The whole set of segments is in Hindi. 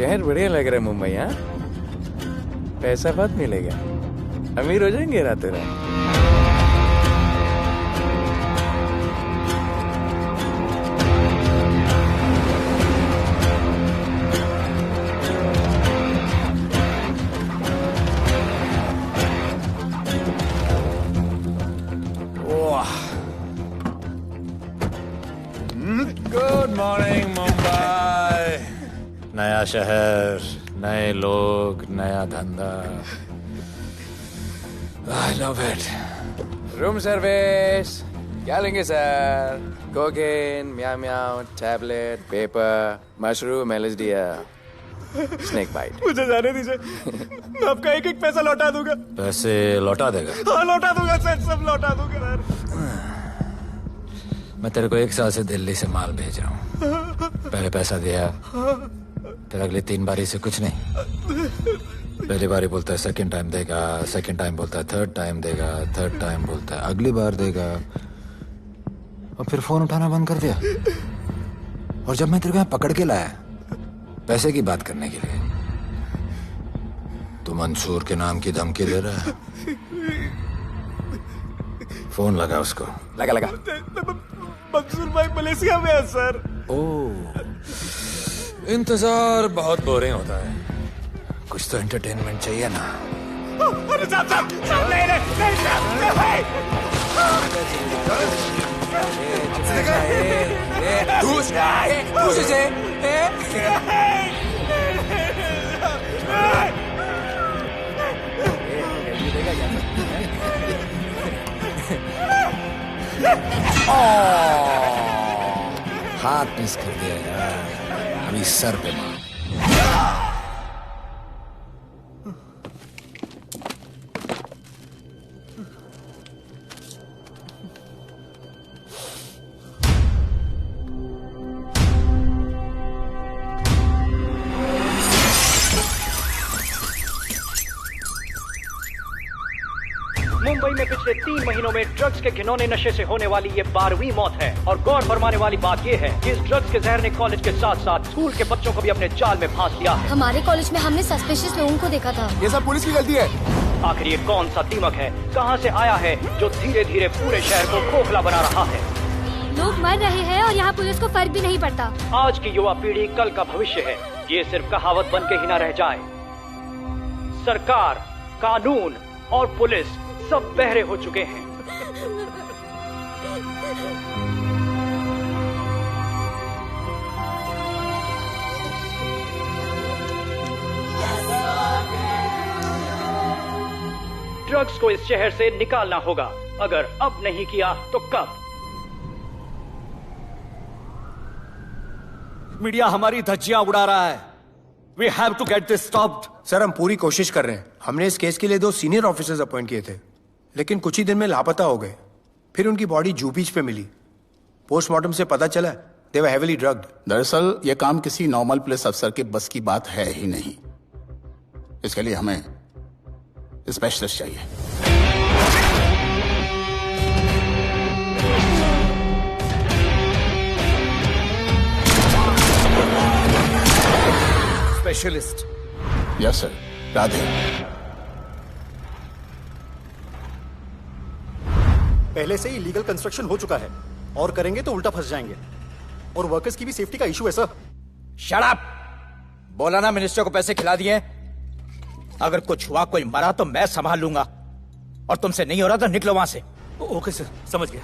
शहर बढ़िया लग रहा है मुंबई। हाँ, पैसा बहुत मिलेगा, अमीर हो जाएंगे रातों रात। Good morning Mumbai. नया शहर, नए लोग, नया धंधा। I love it. Room service क्या लेंगे sir? Cocaine, meow meow, tablet, paper, mushroom, LSD, snake bite. मुझे जाने दीजिए, मैं आपका एक एक पैसा लौटा दूंगा। पैसे लौटा देगा? हाँ लौटा दूंगा सर, सब लौटा दूंगा सर। मैं तेरे को 1 साल से दिल्ली से माल भेज रहा हूँ। पहले पैसा दिया, फिर अगली 3 बारी से कुछ नहीं। पहली बारी बोलता है सेकंड टाइम देगा, सेकंड टाइम बोलता है थर्ड टाइम देगा, थर्ड टाइम बोलता है अगली बार देगा, और फिर फोन उठाना बंद कर दिया। और जब मैं तेरे को यहाँ पकड़ के लाया पैसे की बात करने के लिए, तो मंसूर के नाम की धमकी दे रहा है। फोन लगा उसको। लगा लगा। मंसूर भाई मलेशिया में है सर। ओह, इंतजार बहुत बोरिंग होता है, कुछ तो एंटरटेनमेंट चाहिए ना। अरे साहब साहब साहब नहीं नहीं हाथ मिस कर दिया यार, अभी सर पे मार। मुंबई में पिछले 3 महीनों में ड्रग्स के घिनौने नशे से होने वाली ये 12वीं मौत है। और गौर फरमाने वाली बात ये है कि इस ड्रग्स के जहर ने कॉलेज के साथ साथ स्कूल के बच्चों को भी अपने जाल में फांस लिया है। हमारे कॉलेज में हमने सस्पिशियस लोगों को देखा था। ये सब पुलिस की गलती है। आखिर ये कौन सा दीमक है, कहां से आया है, जो धीरे धीरे पूरे शहर को खोखला बना रहा है? लोग मर रहे हैं और यहाँ पुलिस को फर्क भी नहीं पड़ता। आज की युवा पीढ़ी कल का भविष्य है, ये सिर्फ कहावत बन के ही न रह जाए। सरकार, कानून और पुलिस सब बहरे हो चुके हैं। ड्रग्स को इस शहर से निकालना होगा, अगर अब नहीं किया तो कब? मीडिया हमारी धज्जियां उड़ा रहा है। We have to get this stopped. Sir हम पूरी कोशिश कर रहे हैं। हमने इस केस के लिए 2 सीनियर ऑफिसर्स अपॉइंट किए थे, लेकिन कुछ ही दिन में लापता हो गए। फिर उनकी बॉडी जू बीच पे मिली। पोस्टमार्टम से पता चला दे वर हेवीली ड्रग्ड। दरअसल यह काम किसी नॉर्मल पुलिस अफसर के बस की बात है ही नहीं। इसके लिए हमें स्पेशलिस्ट चाहिए। स्पेशलिस्ट? Yes sir. राधे। पहले से ही लीगल कंस्ट्रक्शन हो चुका है, और करेंगे तो उल्टा फंस जाएंगे। और वर्कर्स की भी सेफ्टी का इशू है सर। Shut up! बोला ना मिनिस्टर को पैसे खिला दिए। अगर कुछ हुआ, कोई मरा तो मैं संभाल लूंगा, और तुमसे नहीं हो रहा तो निकलो वहां से। ओके सर, समझ गया।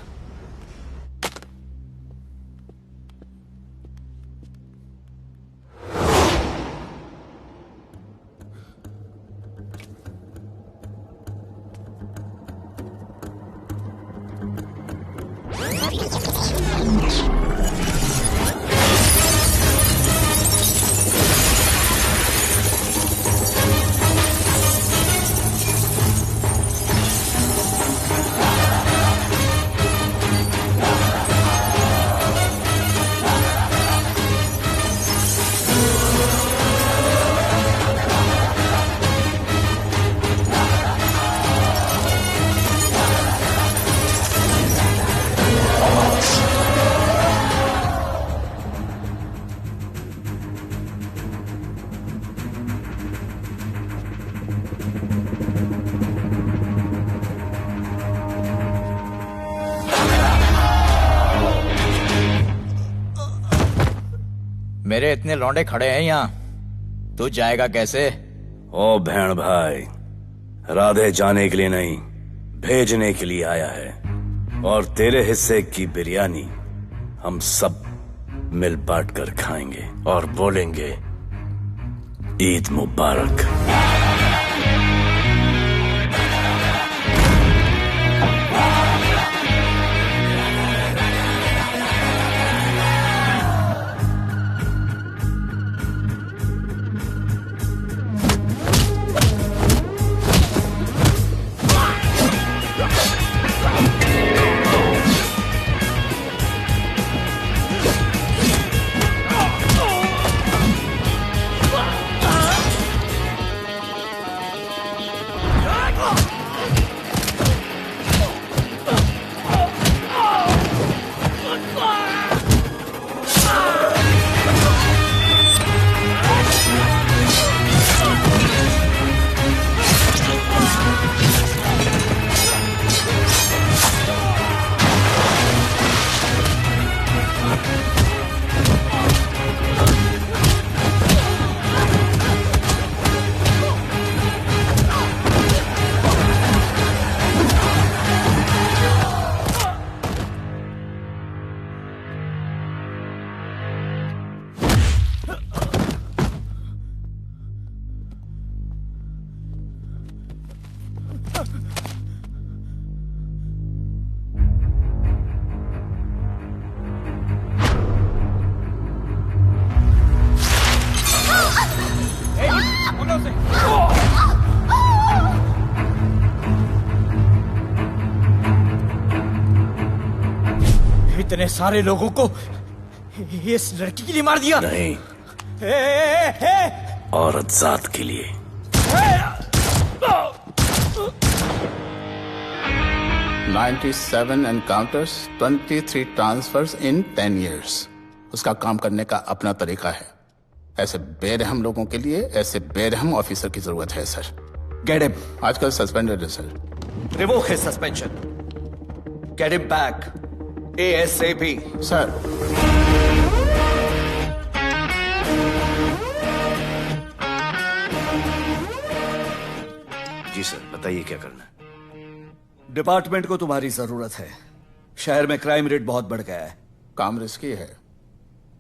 मेरे इतने लौंडे खड़े हैं यहाँ, तू जाएगा कैसे? ओ बहन भाई, राधे जाने के लिए नहीं, भेजने के लिए आया है। और तेरे हिस्से की बिरयानी हम सब मिल बांट कर खाएंगे और बोलेंगे ईद मुबारक। इतने सारे लोगों को इस लड़की के लिए मार दिया? नहीं, औरत जात के लिए। $97 encounters, 23 transfers in 10 years. उसका काम करने का अपना तरीका है। ऐसे बेरहम लोगों के लिए ऐसे बेरहम ऑफिसर की जरूरत है सर। Get him. आजकल सस्पेंडेड है sir. Revoke his suspension. Get him back. ASAP. Sir ji sir, बताइए क्या करना है। डिपार्टमेंट को तुम्हारी जरूरत है। शहर में क्राइम रेट बहुत बढ़ गया है। काम रिस्की है,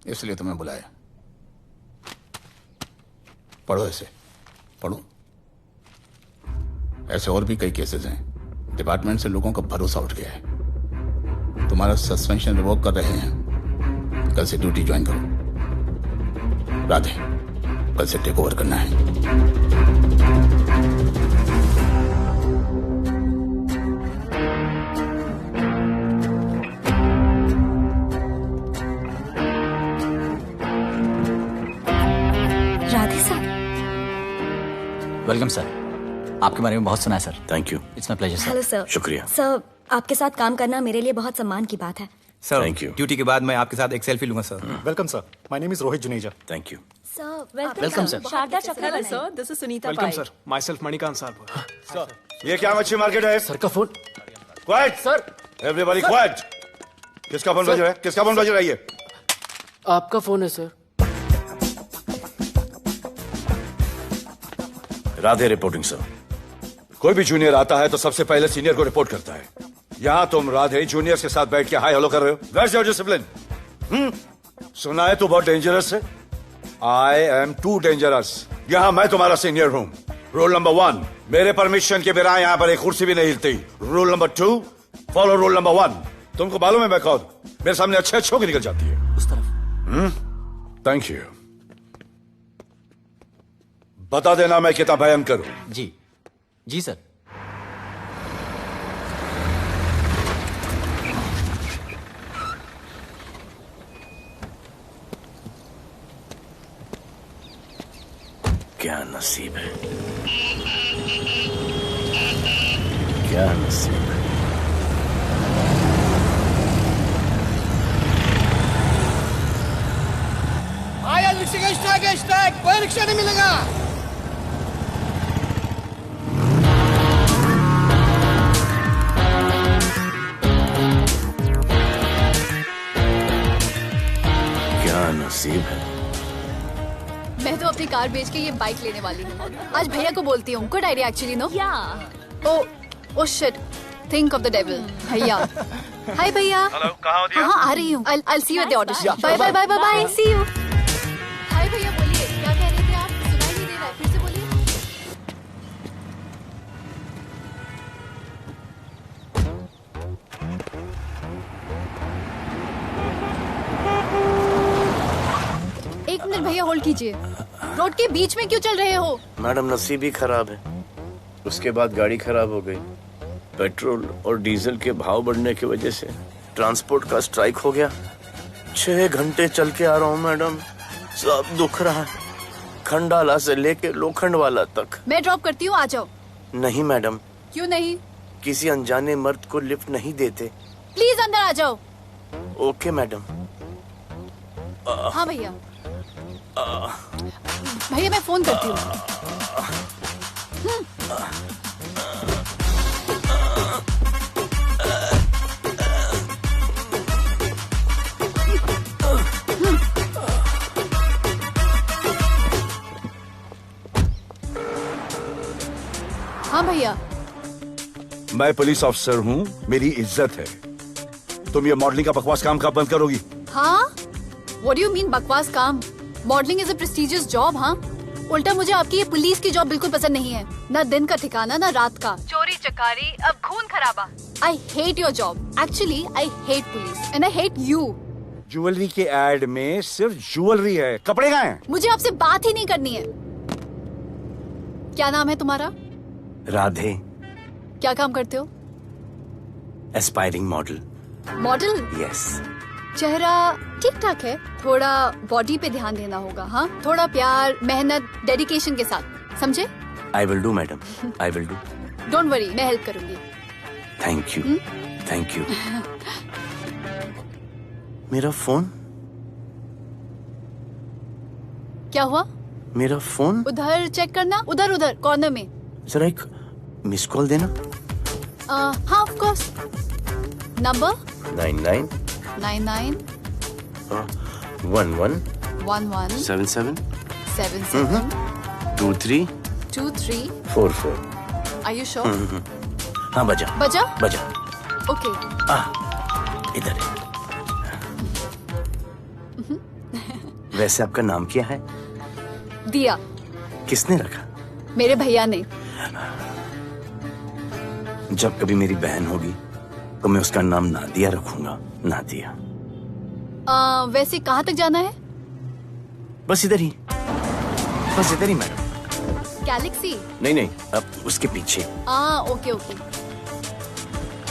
इसलिए तुम्हें बुलाया। पढ़ो इसे, पढ़ो। ऐसे और भी कई केसेस हैं। डिपार्टमेंट से लोगों का भरोसा उठ गया है। तुम्हारा सस्पेंशन रिवोक कर रहे हैं। कल से ड्यूटी ज्वाइन करो। राधे, कल से टेक ओवर करना है। राधे सर। Welcome sir. आपके बारे में बहुत सुना है sir. Thank you. It's my pleasure sir. Hello sir. शुक्रिया। सर, आपके साथ काम करना मेरे लिए बहुत सम्मान की बात है। Sir, Thank you. ड्यूटी के बाद मैं आपके साथ एक सेल्फी लूंगा sir. Welcome sir. My name is Rohit Juneja. Thank you. Sir, welcome sir. Sharda Chakravarti sir. This is Sunita Pai. Sir, myself Manikant साहब। ये क्या मच्छी मार्केट है? सर का phone. Quiet sir. Everybody quiet. किसका फोन बज रहा है? किसका फोन बज रहा है ये? आपका फोन है सर। Radhe reporting sir. कोई भी जूनियर आता है तो सबसे पहले सीनियर को रिपोर्ट करता है। यहाँ तुम राधे जूनियर्स के साथ बैठ के हाई हेलो कर रहे हो। Where's your discipline? सुना है तू बहुत डेंजरस है। I am too dangerous. यहाँ मैं तुम्हारा सीनियर हूँ। रूल नंबर 1, मेरे परमिशन के बिना यहाँ पर एक कुर्सी भी नहीं हिलती। Rule number 2, follow rule number 1। तुमको मालूम है मैं कौन? मेरे सामने अच्छे अच्छों की निकल जाती है। उस तरफ। Thank you. बता देना मैं कितना भयंकर हूं। जी जी सर। क्या नसीब है, क्या नसीब है। आया रिक्शे का स्ट्राइक, कोई रिक्शा नहीं मिलेगा। क्या नसीब है, कार बेच के ये बाइक लेने वाली हूँ। आज भैया को बोलती हूँ। Good idea actually, no? Oh shit, think of the devil. भैया, हाय भैया। हेलो, कहाँ हो दिया? हाँ, आ रही हूँ। I'll see you at the audition. Bye bye bye bye, see you. Hi भैया, बोलिए क्या कह रहे थे आप? सुनाई नहीं दे रहा है, फिर से बोलिए। एक मिनट भैया, होल्ड कीजिए। रोड के बीच में क्यों चल रहे हो? मैडम, नसीब ही खराब है। उसके बाद गाड़ी खराब हो गई। पेट्रोल और डीजल के भाव बढ़ने की वजह से ट्रांसपोर्ट का स्ट्राइक हो गया। 6 घंटे चल के आ रहा हूँ मैडम, सब दुख रहा है, खंडाला से लेके लोखंडवाला तक। मैं ड्रॉप करती हूँ, आ जाओ। नहीं मैडम। क्यों नहीं? किसी अनजाने मर्द को लिफ्ट नहीं देते। प्लीज अंदर आ जाओ। Okay madam. हाँ भैया। भैया मैं फोन करती हूँ। हाँ भैया। मैं पुलिस ऑफिसर हूँ, मेरी इज्जत है। तुम ये मॉडलिंग का बकवास काम कब बंद करोगी? हाँ? What do you mean बकवास काम? Modelling is a prestigious job. हाँ, उल्टा मुझे आपकी ये पुलिस की जॉब बिल्कुल पसंद नहीं है। ना दिन का ठिकाना, ना रात का। चोरी चकारी, अब खून खराबा। I hate your job. Actually, I hate police and I hate you. Jewellery के एड में सिर्फ ज्वेलरी है, कपड़े कहाँ हैं? मुझे आपसे बात ही नहीं करनी है। क्या नाम है तुम्हारा? राधे। क्या काम करते हो? Aspiring model. मॉडल? यस। चेहरा ठीक ठाक है, थोड़ा बॉडी पे ध्यान देना होगा। हाँ, थोड़ा प्यार, मेहनत, डेडिकेशन के साथ, समझे? I will do madam, I will do. Don't worry, मैं हेल्प करूंगी। Thank you, thank you. मेरा फोन? क्या हुआ? मेरा फोन? उधर चेक करना, उधर उधर कॉर्नर में। जरा एक मिस कॉल देना। हाँ of course. Number 99 99 11 11 77 77 23 23 44। Are you sure? हाँ बजा बजा? बजा। ओके। इधर है। वैसे आपका नाम क्या है? दिया। किसने रखा? मेरे भैया ने। जब कभी मेरी बहन होगी तो मैं उसका नाम नादिया रखूंगा। नादिया। वैसे कहाँ तक जाना है? बस इधर ही, बस इधर ही मैडम। गैलेक्सी? नहीं नहीं, अब उसके पीछे। Okay okay.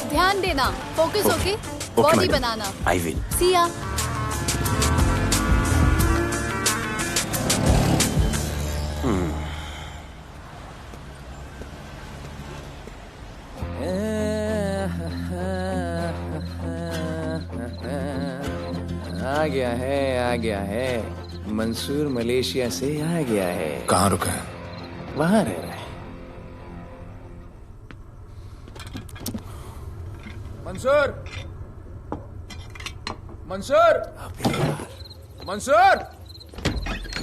ध्यान देना, फोकस ओके। बॉडी बनाना। I will. See ya. आ गया है। मंसूर मलेशिया से आ गया है। कहाँ रुका है? वहां रह रहा है। मंसूर, मंसूर, मंसूर,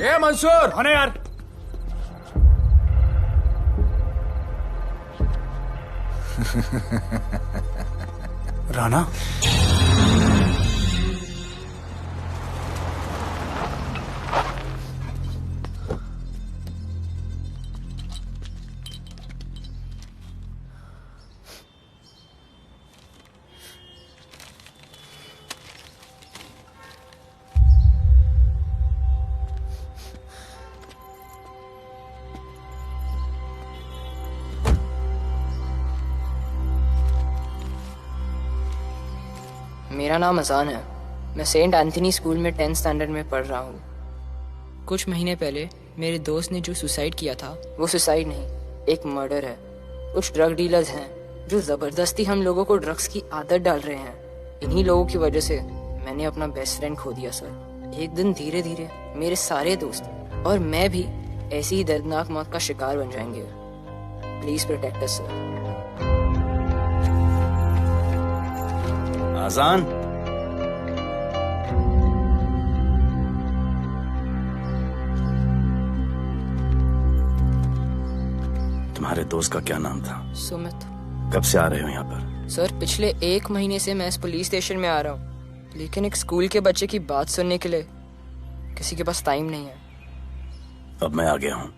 ये मंसूर। होने यार। राणा। मेरा नाम अजान है। मैं सेंट एंथनी स्कूल में 10th स्टैंडर्ड में पढ़ रहा हूँ। कुछ महीने पहले मेरे दोस्त ने जो सुसाइड किया था, वो सुसाइड नहीं, एक मर्डर है। कुछ ड्रग डीलर्स हैं जो जबरदस्ती हम लोगों को ड्रग्स की आदत डाल रहे हैं। इन्हीं लोगों की वजह से मैंने अपना बेस्ट फ्रेंड खो दिया सर। एक दिन धीरे धीरे मेरे सारे दोस्त और मैं भी ऐसी ही दर्दनाक मौत का शिकार बन जाएंगे। Please protect us sir. Azaan. तुम्हारे दोस्त का क्या नाम था? सुमित। कब से आ रहे हो यहाँ पर? सर पिछले 1 महीने से मैं इस पुलिस स्टेशन में आ रहा हूँ, लेकिन एक स्कूल के बच्चे की बात सुनने के लिए किसी के पास टाइम नहीं है। अब मैं आ गया हूँ।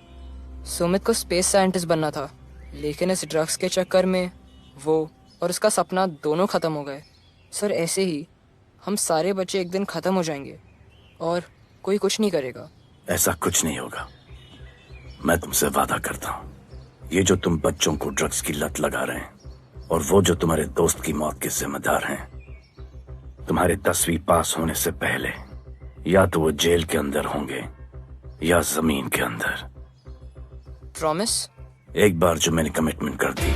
सुमित को स्पेस साइंटिस्ट बनना था, लेकिन इस ड्रग्स के चक्कर में वो और उसका सपना दोनों खत्म हो गए। सर ऐसे ही हम सारे बच्चे एक दिन खत्म हो जाएंगे और कोई कुछ नहीं करेगा। ऐसा कुछ नहीं होगा, मैं तुमसे वादा करता हूँ। ये जो तुम बच्चों को ड्रग्स की लत लगा रहे हैं और वो जो तुम्हारे दोस्त की मौत के जिम्मेदार हैं, तुम्हारे 10वीं पास होने से पहले या तो वो जेल के अंदर होंगे या जमीन के अंदर। प्रॉमिस? एक बार जो मैंने कमिटमेंट कर दी,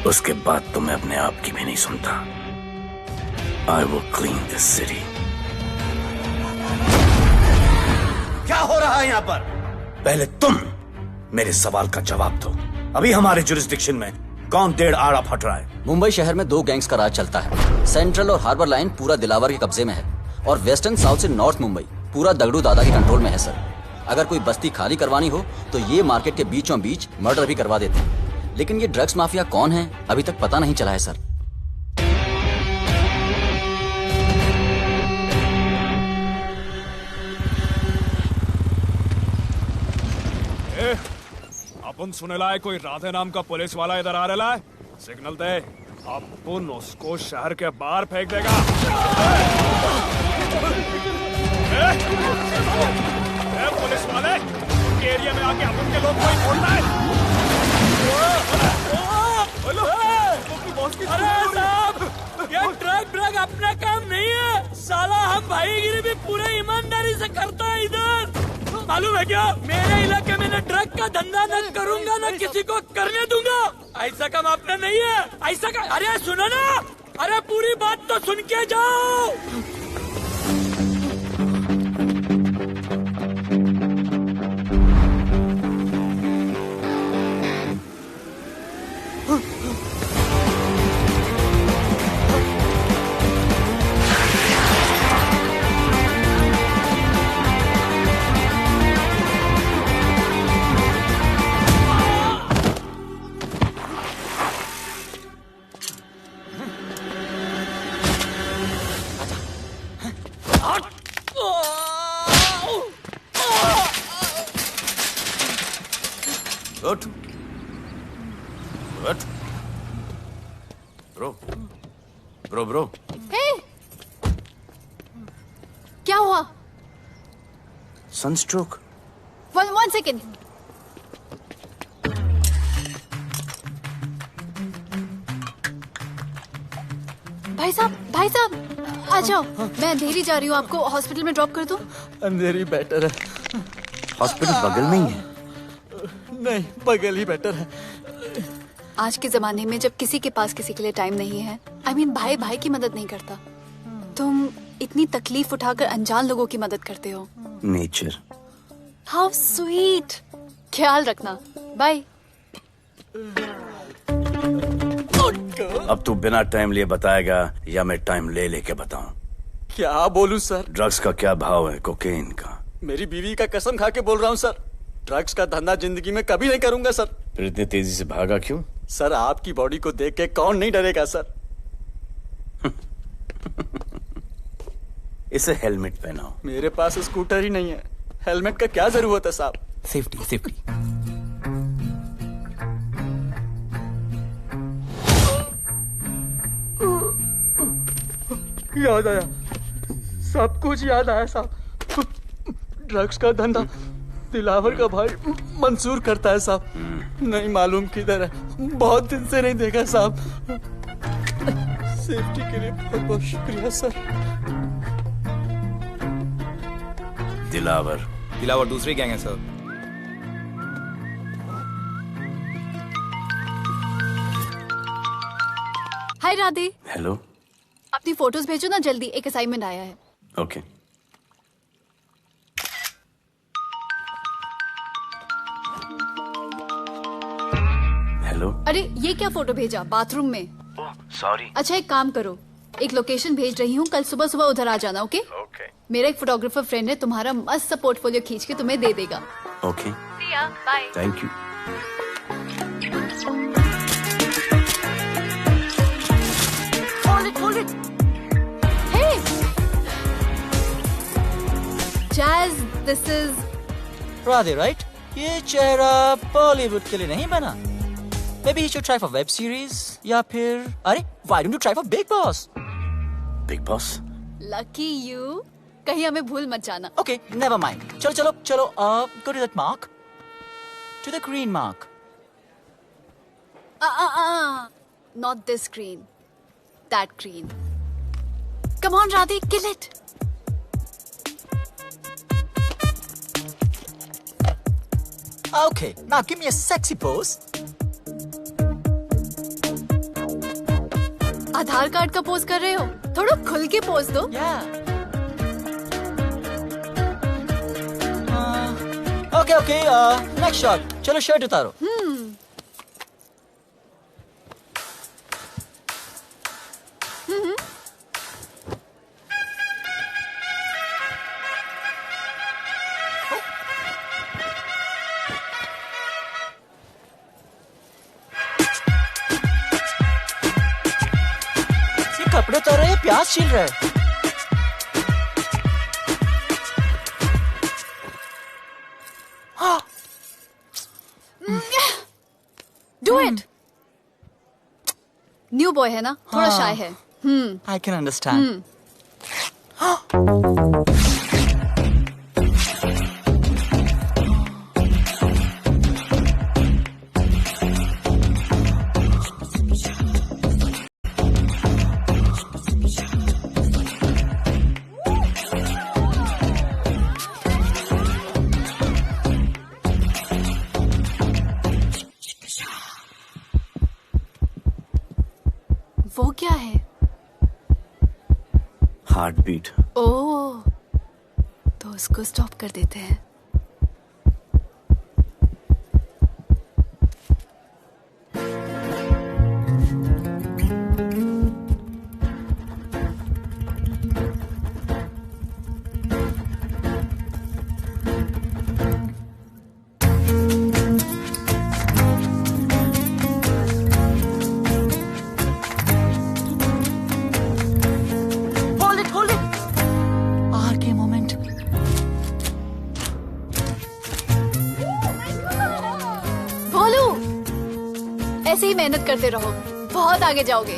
उसके बाद तो मैं अपने आप की भी नहीं सुनता। I will clean this city. क्या हो रहा है यहाँ पर? पहले तुम मेरे सवाल का जवाब दो। अभी हमारे जुरिस्डिक्शन में कौन डेढ़ आड़ा फट रहा है? मुंबई शहर में 2 गैंग्स का राज चलता है। सेंट्रल और हार्बर लाइन पूरा दिलावर के कब्जे में है और वेस्टर्न साउथ से नॉर्थ मुंबई पूरा दगड़ू दादा के कंट्रोल में है सर। अगर कोई बस्ती खाली करवानी हो तो ये मार्केट के बीचों बीच मर्डर भी करवा देते हैं। लेकिन ये ड्रग्स माफिया कौन है अभी तक पता नहीं चला है सर। अपन सुनेला है कोई राधे नाम का पुलिस वाला इधर आ रहा है। सिग्नल दे, अपन उसको शहर के बाहर फेंक देगा। पुलिस वाले एरिया में आके अपन के लोग कोई बोलता है। अरे साहब, ये ड्रग अपना काम नहीं है। साला हम भाईगिरी भी पूरे ईमानदारी से करता है इधर। मालूम है क्या, मेरे इलाके में न ड्रग का धंधा न करूंगा न किसी को करने दूंगा। ऐसा काम अपना नहीं है। ऐसा का, अरे सुनो ना, अरे पूरी बात तो सुन के जाओ। Good. Good. Bro. Hey! क्या हुआ? Sunstroke. One second. भाई साहब, आ जाओ। मैं अंधेरी जा रही हूँ, आपको हॉस्पिटल में ड्रॉप कर दूँ? अंधेरी बेटर है। हॉस्पिटल बगल में ही है? नहीं, बगल ही बेटर है। आज के जमाने में जब किसी के पास किसी के लिए टाइम नहीं है, भाई की मदद नहीं करता, तुम इतनी तकलीफ उठाकर अनजान लोगों की मदद करते हो। नेचर। How sweet. ख्याल रखना। बाय। अब तू बिना टाइम लिए बताएगा या मैं टाइम ले लेके बताऊं? क्या बोलूं सर? ड्रग्स का क्या भाव है कोकेन का? मेरी बीवी का कसम खा के बोल रहा हूँ सर, ड्रग्स का धंधा जिंदगी में कभी नहीं करूंगा सर। फिर इतनी तेजी से भागा क्यों? सर आपकी बॉडी को देख के कौन नहीं डरेगा सर। इसे हेलमेट पहनाओ। मेरे पास स्कूटर ही नहीं है, हेलमेट का क्या जरूरत है साहब? सेफ्टी। याद आया, सब कुछ याद आया साहब। ड्रग्स का धंधा दिलावर का भाई मंसूर करता है साहब। नहीं मालूम किधर है, बहुत दिन से नहीं देखा साहब। सेफ्टी के लिए बहुत बहुत शुक्रिया सर। दिलावर दूसरी गैंग है सर। हाय राधे। हेलो। अपनी फोटोज भेजो ना जल्दी, एक असाइनमेंट आया है। ओके। हेलो। अरे ये क्या फोटो भेजा बाथरूम में? सॉरी। अच्छा एक काम करो, एक लोकेशन भेज रही हूँ, कल सुबह सुबह उधर आ जाना। ओके? मेरा एक फोटोग्राफर फ्रेंड है, तुम्हारा मस्त सा पोर्टफोलियो खींच के तुम्हें दे देगा। Okay. Bye. Thank you. This is Radhe, right? ये चेहरा बॉलीवुड के लिए नहीं बना। Maybe you should try for web series या फिर अरे why don't you try for Big Boss? Big Boss? Lucky you, कहीं हमें भूल मत जाना। Okay, never mind. चलो चलो चलो, go to that mark, to the green mark. Not this green, that green. Come on, Radhe, kill it. Okay, now give me a sexy pose. Aadhaar card का पोज कर रहे हो? थोड़ा खुल के पोज दो। Okay, next shot. चलो शर्ट उतारो। कपड़े उतार रहे हैं, प्याज छील रहे हैं। Do it. न्यू बॉय है ना, थोड़ा शाय है। I can understand. वो क्या है? Heart beat. ओह, तो उसको स्टॉप कर देते हैं। ऐसे ही मेहनत करते रहो, बहुत आगे जाओगे।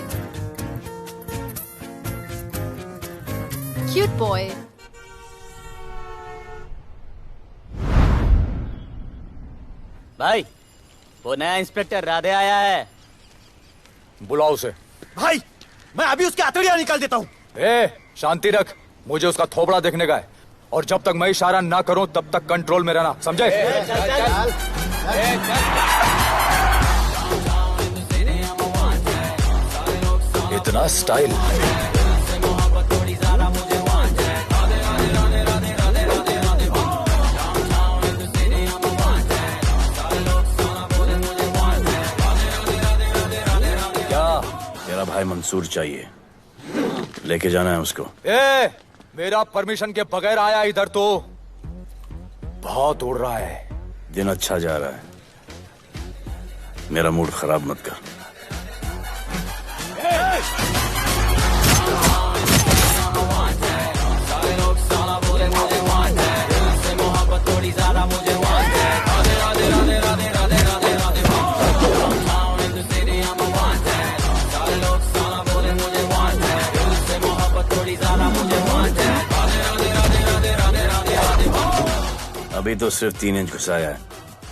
Cute boy. भाई, वो नया इंस्पेक्टर राधे आया है। बुलाओ उसे। भाई, मैं अभी उसके हथेलियां निकाल देता हूँ। शांति रख, मुझे उसका थोबड़ा देखने का है, और जब तक मैं इशारा ना करूं तब तक कंट्रोल में रहना, समझे? इतना स्टाइल। क्या? मेरा भाई मंसूर चाहिए, लेके जाना है उसको। मेरा परमिशन के बगैर आया इधर तो बहुत उड़ रहा है। दिन अच्छा जा रहा है, मेरा मूड खराब मत कर। अभी तो सिर्फ 3 इंच घुसाया है,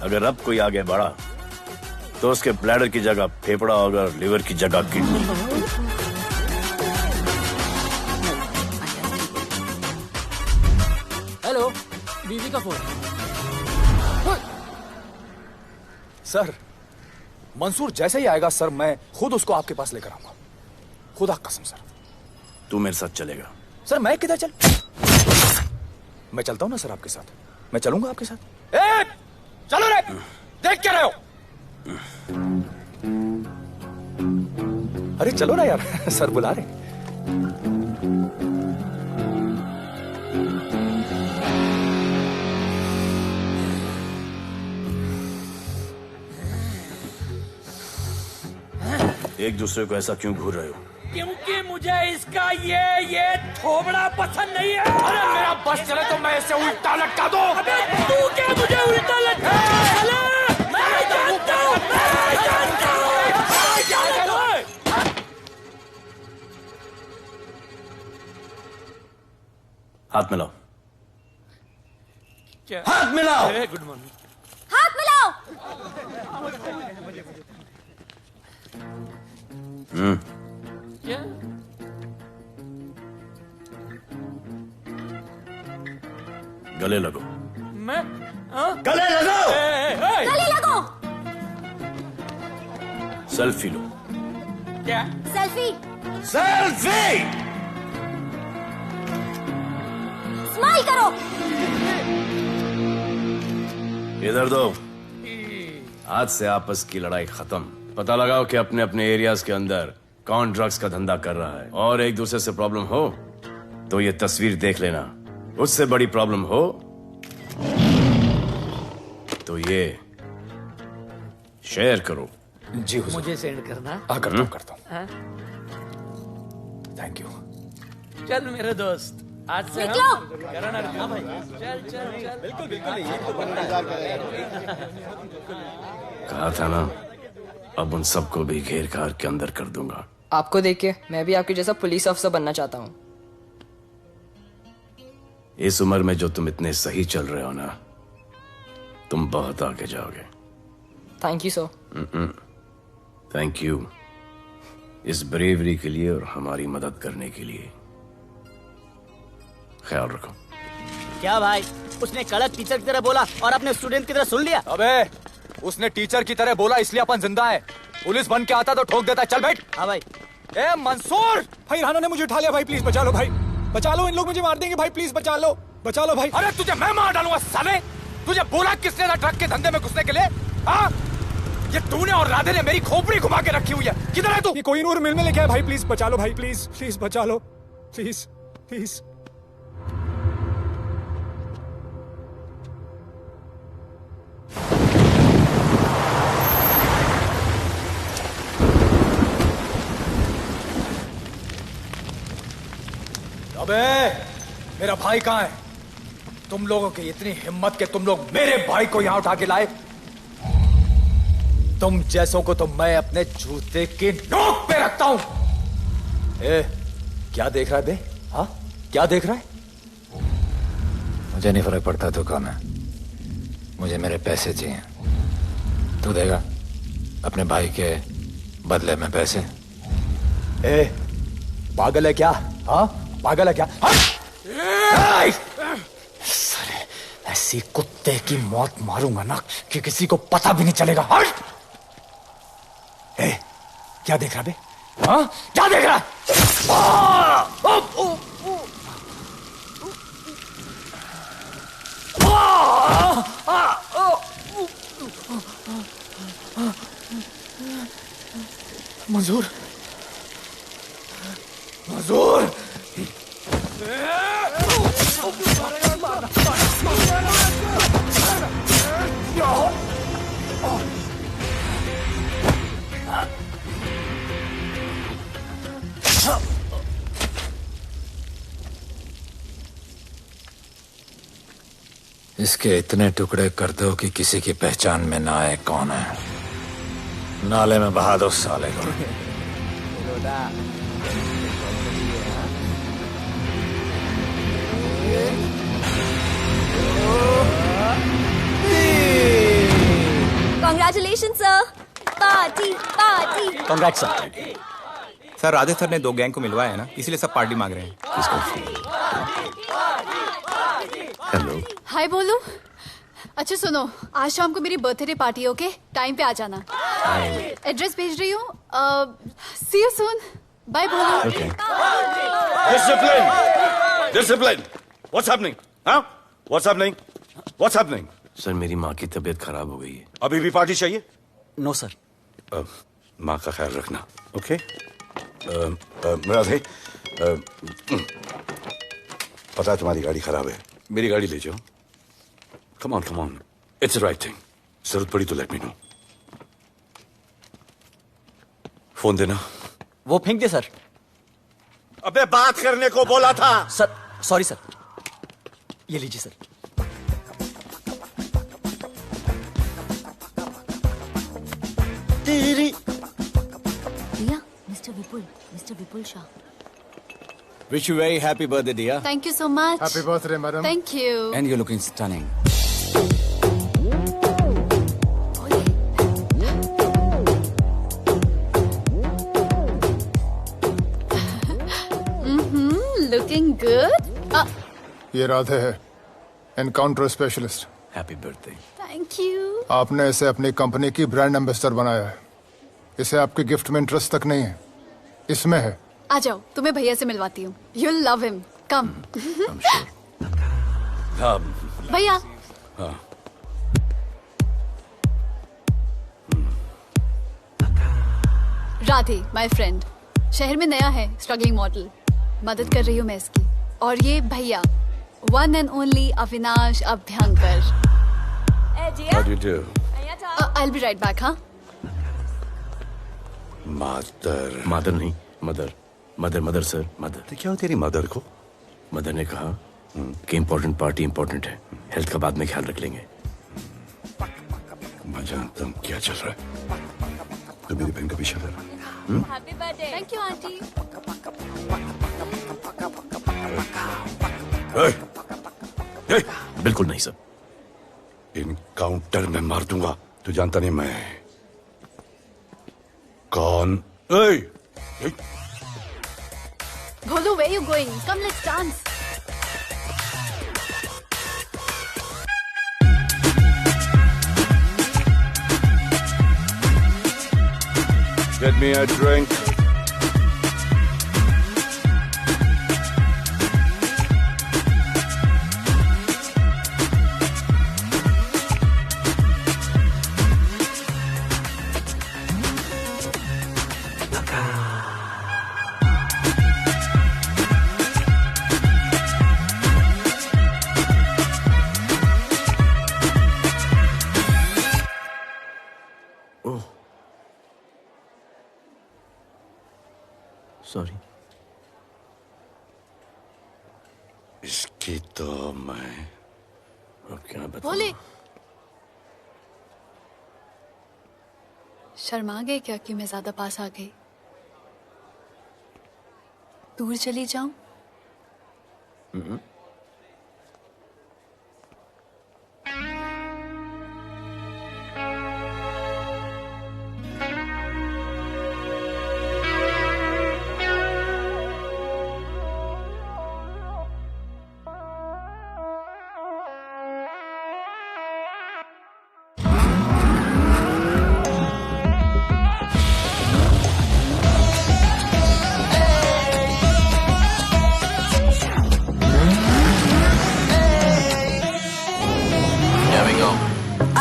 अगर अब कोई आगे बढ़ा तो उसके ब्लैडर की जगह फेफड़ा होगा, लिवर की जगह किडनी। हेलो, बीवी का फोन। सर, मंसूर जैसे ही आएगा सर, मैं खुद उसको आपके पास लेकर आऊंगा, खुदा कसम सर। तू मेरे साथ चलेगा? सर मैं किधर मैं चलता हूं ना सर आपके साथ, मैं चलूंगा आपके साथ। चलो रे, देख क्या रहे हो? अरे चलो ना यार, सर बुला रहे। एक दूसरे को ऐसा क्यों घूर रहे हो? क्योंकि मुझे इसका ये थोबड़ा पसंद नहीं है। अरे मेरा बस चले तो मैं इसे उल्टा लटका दूं। अबे तू क्या मुझे उल्टा लटका? मैं जानता हूँ। हाथ मिलाओ। क्या? हाथ मिलाओ। Good morning. हाथ मिलाओ। क्या? गले लगो। मैं गले लगो। गले लगो। सेल्फी लो। क्या? सेल्फी। सेल्फी। स्माइल करो। इधर दो। आज से आपस की लड़ाई खत्म। पता लगाओ कि अपने अपने एरियाज के अंदर कौन ड्रग्स का धंधा कर रहा है, और एक दूसरे से प्रॉब्लम हो तो ये तस्वीर देख लेना। उससे बड़ी प्रॉब्लम हो तो ये शेयर करो। जी हुजूर। मुझे सेंड करना। करता हूँ। हाँ? Thank you. चल मेरे दोस्त, आज से निकलो। करण अर्जुन भाई, चल चल चल। बिल्कुल कहा था ना, अब उन सबको भी घेर घार के अंदर कर दूंगा। आपको देख के मैं भी आपके जैसा पुलिस अफसर बनना चाहता हूँ। इस उम्र में जो तुम इतने सही चल रहे हो ना, तुम बहुत आगे जाओगे। Thank you sir. Thank you इस ब्रेवरी के लिए और हमारी मदद करने के लिए। ख्याल रखो। क्या भाई, उसने कड़क टीचर की तरह बोला और अपने स्टूडेंट की तरह सुन लिया? अबे उसने टीचर की तरह बोला इसलिए अपन जिंदा है। पुलिस बन के आता तो ठोक देता। चल बैठ। हाँ भाई। ए मंसूर, भाई राना ने मुझे उठा लिया भाई, प्लीज बचा लो भाई, बचा लो, इन लोग मुझे मार देंगे भाई, प्लीज बचा लो भाई। अरे तुझे मैं मार डालूंगा साले। तुझे बोला किसने था ट्रक के धंधे में घुसने के लिए? हाँ, ये तूने और राधे ने मेरी खोपड़ी घुमा के रखी हुई है। किधर है तू? ये कोई नूर मिल में लेके आया भाई, प्लीज बचा लो भाई, प्लीज प्लीज बचा लो, प्लीज प्लीज। अबे मेरा भाई कहाँ है? तुम लोगों की इतनी हिम्मत कि तुम लोग मेरे भाई को यहाँ उठा के लाए। तुम जैसों को तो मैं अपने जूते की नोक पे रखता हूं। ए, क्या देख रहा है बे? हाँ, क्या देख रहा है? मुझे नहीं फर्क पड़ता तू कौन है, मुझे मेरे पैसे चाहिए। तू देगा अपने भाई के बदले में पैसे? ए, पागल है क्या? हाँ, पागल है क्या? साले, ऐसी कुत्ते की मौत मारूंगा ना कि किसी को पता भी नहीं चलेगा। ए, क्या देख रहा बे? हाँ, क्या देख रहा? मंजूर, मंजूर। इसके इतने टुकड़े कर दो कि किसी की पहचान में ना आए कौन है। नाले में बहा दो साले को। Congratulations, sir. Party party. Congrats sir. Sir Radhe sir ने 2 गैंग को मिलवाया है ना, इसलिए सब पार्टी मांग रहे हैं। हेलो। हाय बोलू। अच्छा सुनो, आज शाम को मेरी बर्थडे पार्टी, ओके? टाइम पे आ जाना। एड्रेस भेज रही हूँ। सी यू सून। बाय बोलू। Okay. Discipline! Discipline! What's happening? Huh? What's happening? What's happening? Sir मेरी माँ की तबीयत खराब हो गई है। अभी भी पार्टी चाहिए? No sir. माँ का ख्याल रखना, ओके? राधे, पता है तुम्हारी गाड़ी खराब है, मेरी गाड़ी ले जाओ। Come on, it's the right thing. जरूरत पड़ी तो लेट मी नो। फोन देना। वो फेंक दे सर। अबे बात करने को बोला था। सर सॉरी सर, ये लीजिए सर। दिया, mister Vipul Shah. Wish you very happy birthday, dear. Thank you so much. Happy birthday, madam. Thank you. And you're looking stunning. Looking good. ये राधे है, encounter specialist. Happy birthday. Thank you. आपने इसे अपनी कंपनी की ब्रांड एम्बेसडर बनाया है। इसे आपके गिफ्ट में इंटरेस्ट तक नहीं है, इसमें है। आ जाओ, तुम्हें भैया से मिलवाती हूँ। You'll love him. Come. भैया। राधे, my friend, शहर में नया है, स्ट्रगलिंग मॉडल। मदद कर रही हूँ मैं इसकी। और ये भैया, one and only Avinash Abhyankar. How do you do? I'll be right back, हाँ? मदर नहीं, मदर सर, मदर। तो क्या हो तेरी मदर को? मदर ने कहा कि इम्पोर्टेंट पार्टी इम्पोर्टेंट है, हेल्थ का बाद में ख्याल रख लेंगे। मैं जानता हूँ क्या चल रहा है। तो मेरी बहन का पीछा कर। Happy birthday. Thank you, auntie. बिल्कुल नहीं सर। इनकाउंटर में मार दूंगा। तू जानता नहीं मैं कौन? Bholu, where you going? Come, let's dance. Get me a drink. Sorry. इसकी तो मैं अब क्या बताऊं? भोले, शर्मा गए क्या कि मैं ज्यादा पास आ गई? दूर चली जाऊं?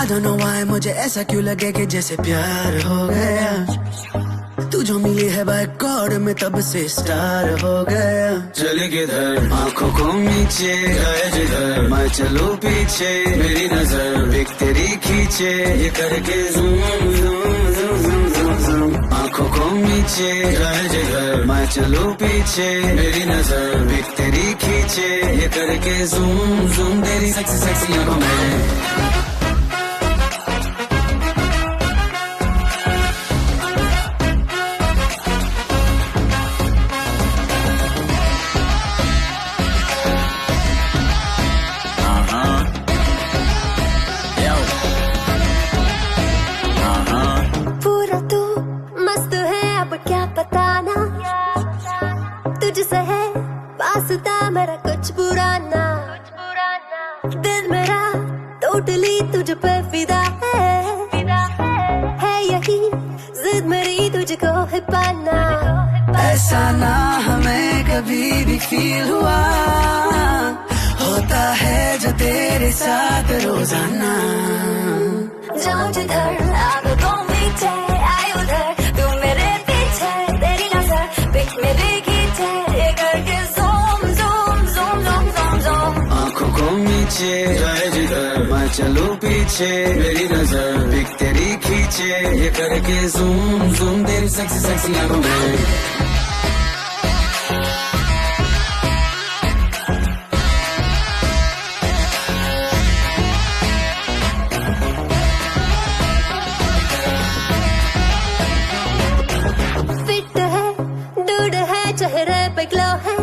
I don't know why मुझे ऐसा क्यों लगे कि जैसे प्यार हो गया। तू जो मिली है बाय गॉड में तब से स्टार हो गया। चले किधर आंखों को नीचे गए जिधर, मैं चलूं पीछे मेरी नजर एक तेरी खींचे, ये करके zoom zoom zoom zoom zoom zoom. आंखों को नीचे गए जिधर, मैं चलूं पीछे मेरी नजर एक तेरी खींचे, ये करके ज़ूम ज़ूम तेरी सेक्सी सेक्सी आंखों में। मेरा कुछ पुराना दिल मेरा टोटली तुझ पे फिदा है यही जिद मेरी तुझको है पाना। ऐसा ना हमें कभी भी फील हुआ, होता है जो तेरे साथ रोजाना। जाऊं जिधर आंखों को मीचे आए उधर, तू मेरे पीछे तेरी नजर पिक मेरे खींचे, ये करके नीचे जाए जिधर, मैं चलूं पीछे मेरी नजर एक तेरी खींचे, ये करके ज़ूम ज़ूम तेरी सेक्सी सेक्सी आंखों में। चेहरे पे ग्लो है,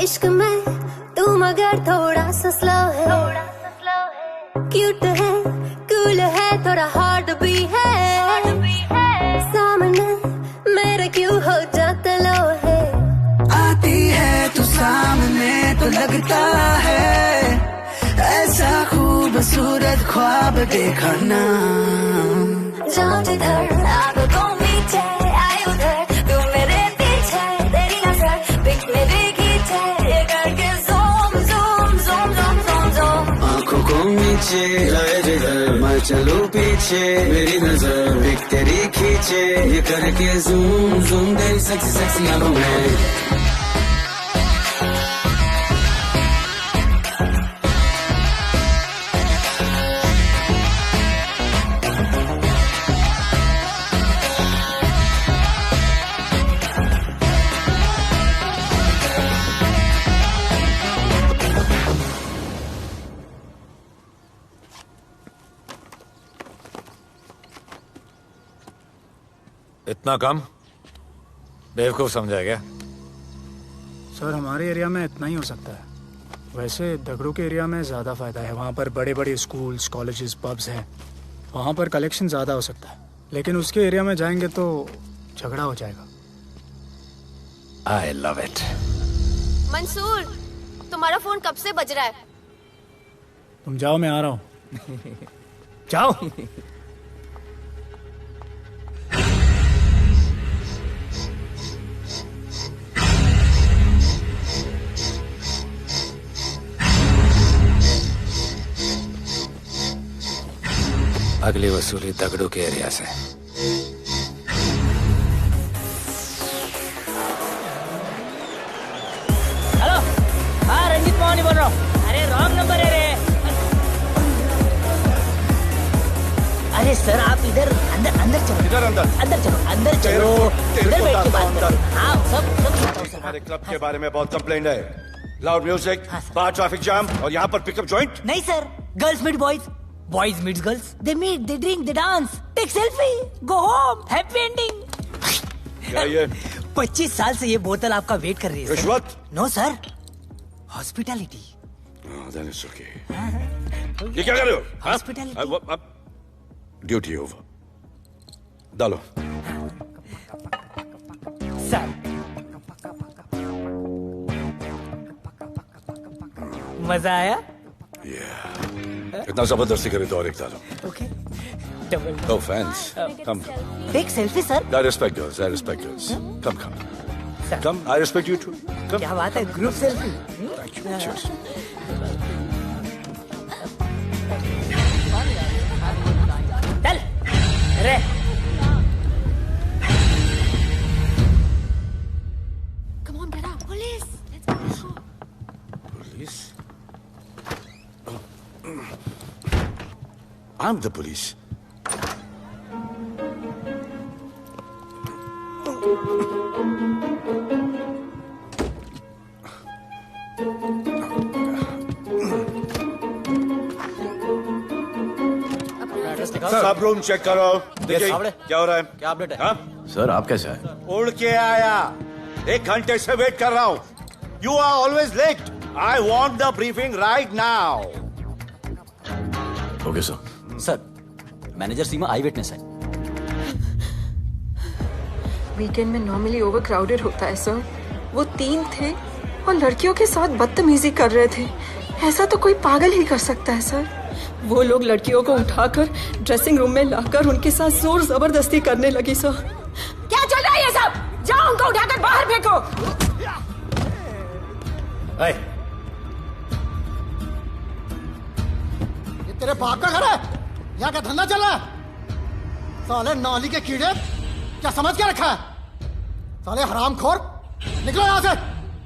इश्क में तू मगर थोड़ा सा स्लो है, क्यूट है, कूल है, थोड़ा हार्ड भी है, सामने मेरे क्यों हो जाता लो है। आती है तू सामने तो लगता है ऐसा खूबसूरत ख्वाब देखा ना। जाऊं जिधर आंखों को मीचे आए उधर, तू मेरे पीछे तेरी नजर पिक मेरे खींचे, ये करके zoom zoom zoom zoom zoom zoom. आंखों को नीचे आए जिधर मैं चलूं पीछे, मेरी नजर पिक तेरी खींचे, ये करके ज़ूम ज़ूम तेरी सेक्सी सेक्सी आंखों में। इतना कम बेवकूफ समझा क्या? सर हमारे एरिया में इतना ही हो सकता है, वैसे दगड़ू के एरिया में ज़्यादा फायदा है, वहाँ पर बड़े बड़े स्कूल्स कॉलेजेस पब्स हैं, वहाँ पर कलेक्शन ज़्यादा हो सकता है, लेकिन उसके एरिया में जाएंगे तो झगड़ा हो जाएगा। आई लव इट। मंसूर, तुम्हारा फोन कब से बज रहा है? तुम जाओ, मैं आ रहा हूँ। जाओ। अगली वसूली दगड़ू के एरिया से। हेलो, हाँ रंजीत मोहनी बोल रहा हूँ। अरे रॉन्ग नंबर है रे। अरे सर आप इधर अंदर अंदर चलो, इधर अंदर चलो, अंदर चलो, इधर बैठ के बात करो। हाँ सब हमारे क्लब के बारे में बहुत कंप्लेंट है, लाउड म्यूजिक, बाहर ट्रैफिक जाम और यहाँ पर पिकअप जॉइंट। नहीं sir, girls meet boys, boys meet girls, they meet, they drink, they dance, take selfie, go home, happy ending. क्या ये 25 साल से ये बोतल आपका वेट कर रही है। रिश्वत? No sir, hospitality. ये क्या कर रहे हो? हॉस्पिटैलिटी। ड्यूटी ओवर, डालो। सर मजा आया? इतना जबरदस्ती करे तो और एक डालो। Okay, double. No fans, come. Take selfie sir. I respect girls, I respect girls. Come, come. Come, I respect you too. Come. क्या बात है, group selfie. Thank you. Cheers. चल, रे। Come on, get up, police. Let's go. Police? I'm the police. सब रूम चेक करो, देखिए क्या हो रहा है। क्या अपडेट है? हाँ? सर आप कैसे आए? उड़ के आया, 1 घंटे से वेट कर रहा हूँ। You are always late. I want the briefing right now. Okay sir. Sir, manager Seema eye witness है। वीकेंड में नॉर्मली ओवर क्राउडेड होता है सर। वो 3 थे और लड़कियों के साथ बदतमीजी कर रहे थे। ऐसा तो कोई पागल ही कर सकता है सर। वो लोग लड़कियों को उठाकर ड्रेसिंग रूम में लाकर उनके साथ जोर जबरदस्ती करने लगी सर। क्या चल रहा है ये सब? जाओ उनको उठाकर बाहर फेंको। ये तेरे बाप का घर है? यहाँ का धंधा चल रहा है? साले नाली के कीड़े, क्या समझ के रखा है? साले हरामखोर, निकलो यहाँ से।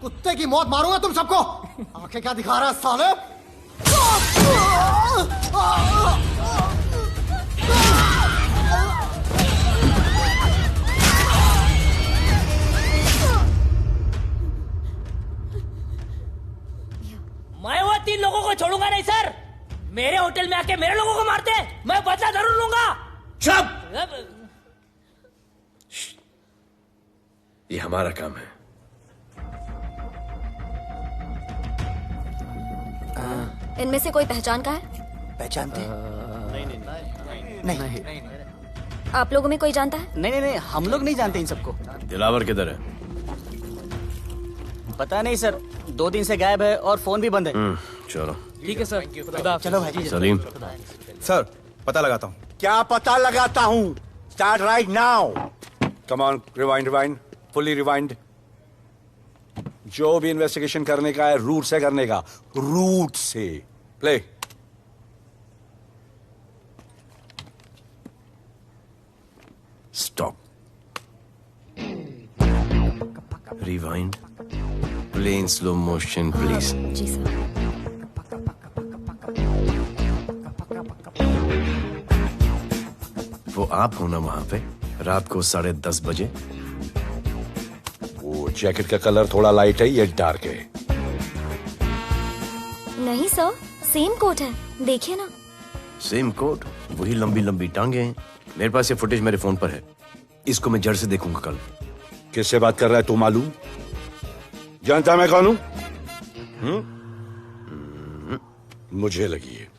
कुत्ते की मौत मारूंगा तुम सबको। आंखें क्या दिखा रहा है साले? मैं वो 3 लोगों को छोड़ूंगा नहीं सर। मेरे होटल में आके मेरे लोगों को मारते, मैं बदला जरूर लूंगा। चुप! ये हमारा काम है। इनमें से कोई पहचान का है? पहचानते हैं? नहीं। आप लोगों में कोई जानता है? नहीं, हम लोग नहीं जानते इन सबको। दिलावर किधर है? पता नहीं सर, 2 दिन से गायब है और फोन भी बंद है। चलो ठीक है सर, चलो भाई। सलीम। सर पता लगाता हूँ। क्या पता लगाता हूँ? Start right now. Come on, rewind, fully rewind. जो भी इन्वेस्टिगेशन करने का है रूट से करने का, रूट से। Play. Stop. Rewind. Play in slow motion please. जी सर। वो आप हो ना वहां पे रात को 10:30 बजे? वो जैकेट का कलर थोड़ा लाइट है, ये डार्क है। नहीं सर, सेम कोट है, देखिए ना। सेम कोट, वही लंबी लंबी टांगे हैं। मेरे पास ये फुटेज मेरे फोन पर है, इसको मैं जड़ से देखूंगा कल। किससे बात कर रहा है तू? मालूम? जानता मैं कौन हूं? मुझे लगी है।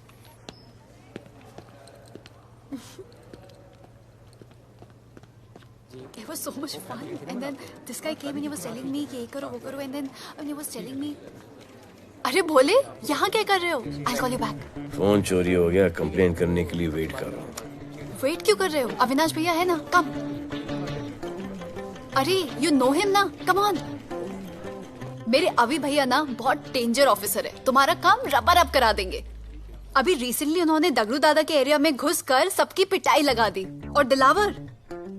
It was so much fun, and then this guy came and he was telling me ये करो वो करो, and then he was telling me, अरे भोले यहाँ क्या कर रहे हो? I'll call you back. Phone चोरी हो गया, कंप्लेन करने के लिए वेट कर रहा हूँ। वेट क्यों कर रहे हो? अविनाश भैया है ना, कम। अरे you know him ना, come on. मेरे अभी भैया ना बहुत डेंजर ऑफिसर है, तुम्हारा काम रबर अप करा देंगे। अभी रिसेंटली उन्होंने दगड़ू दादा के एरिया में घुसकर सबकी पिटाई लगा दी, और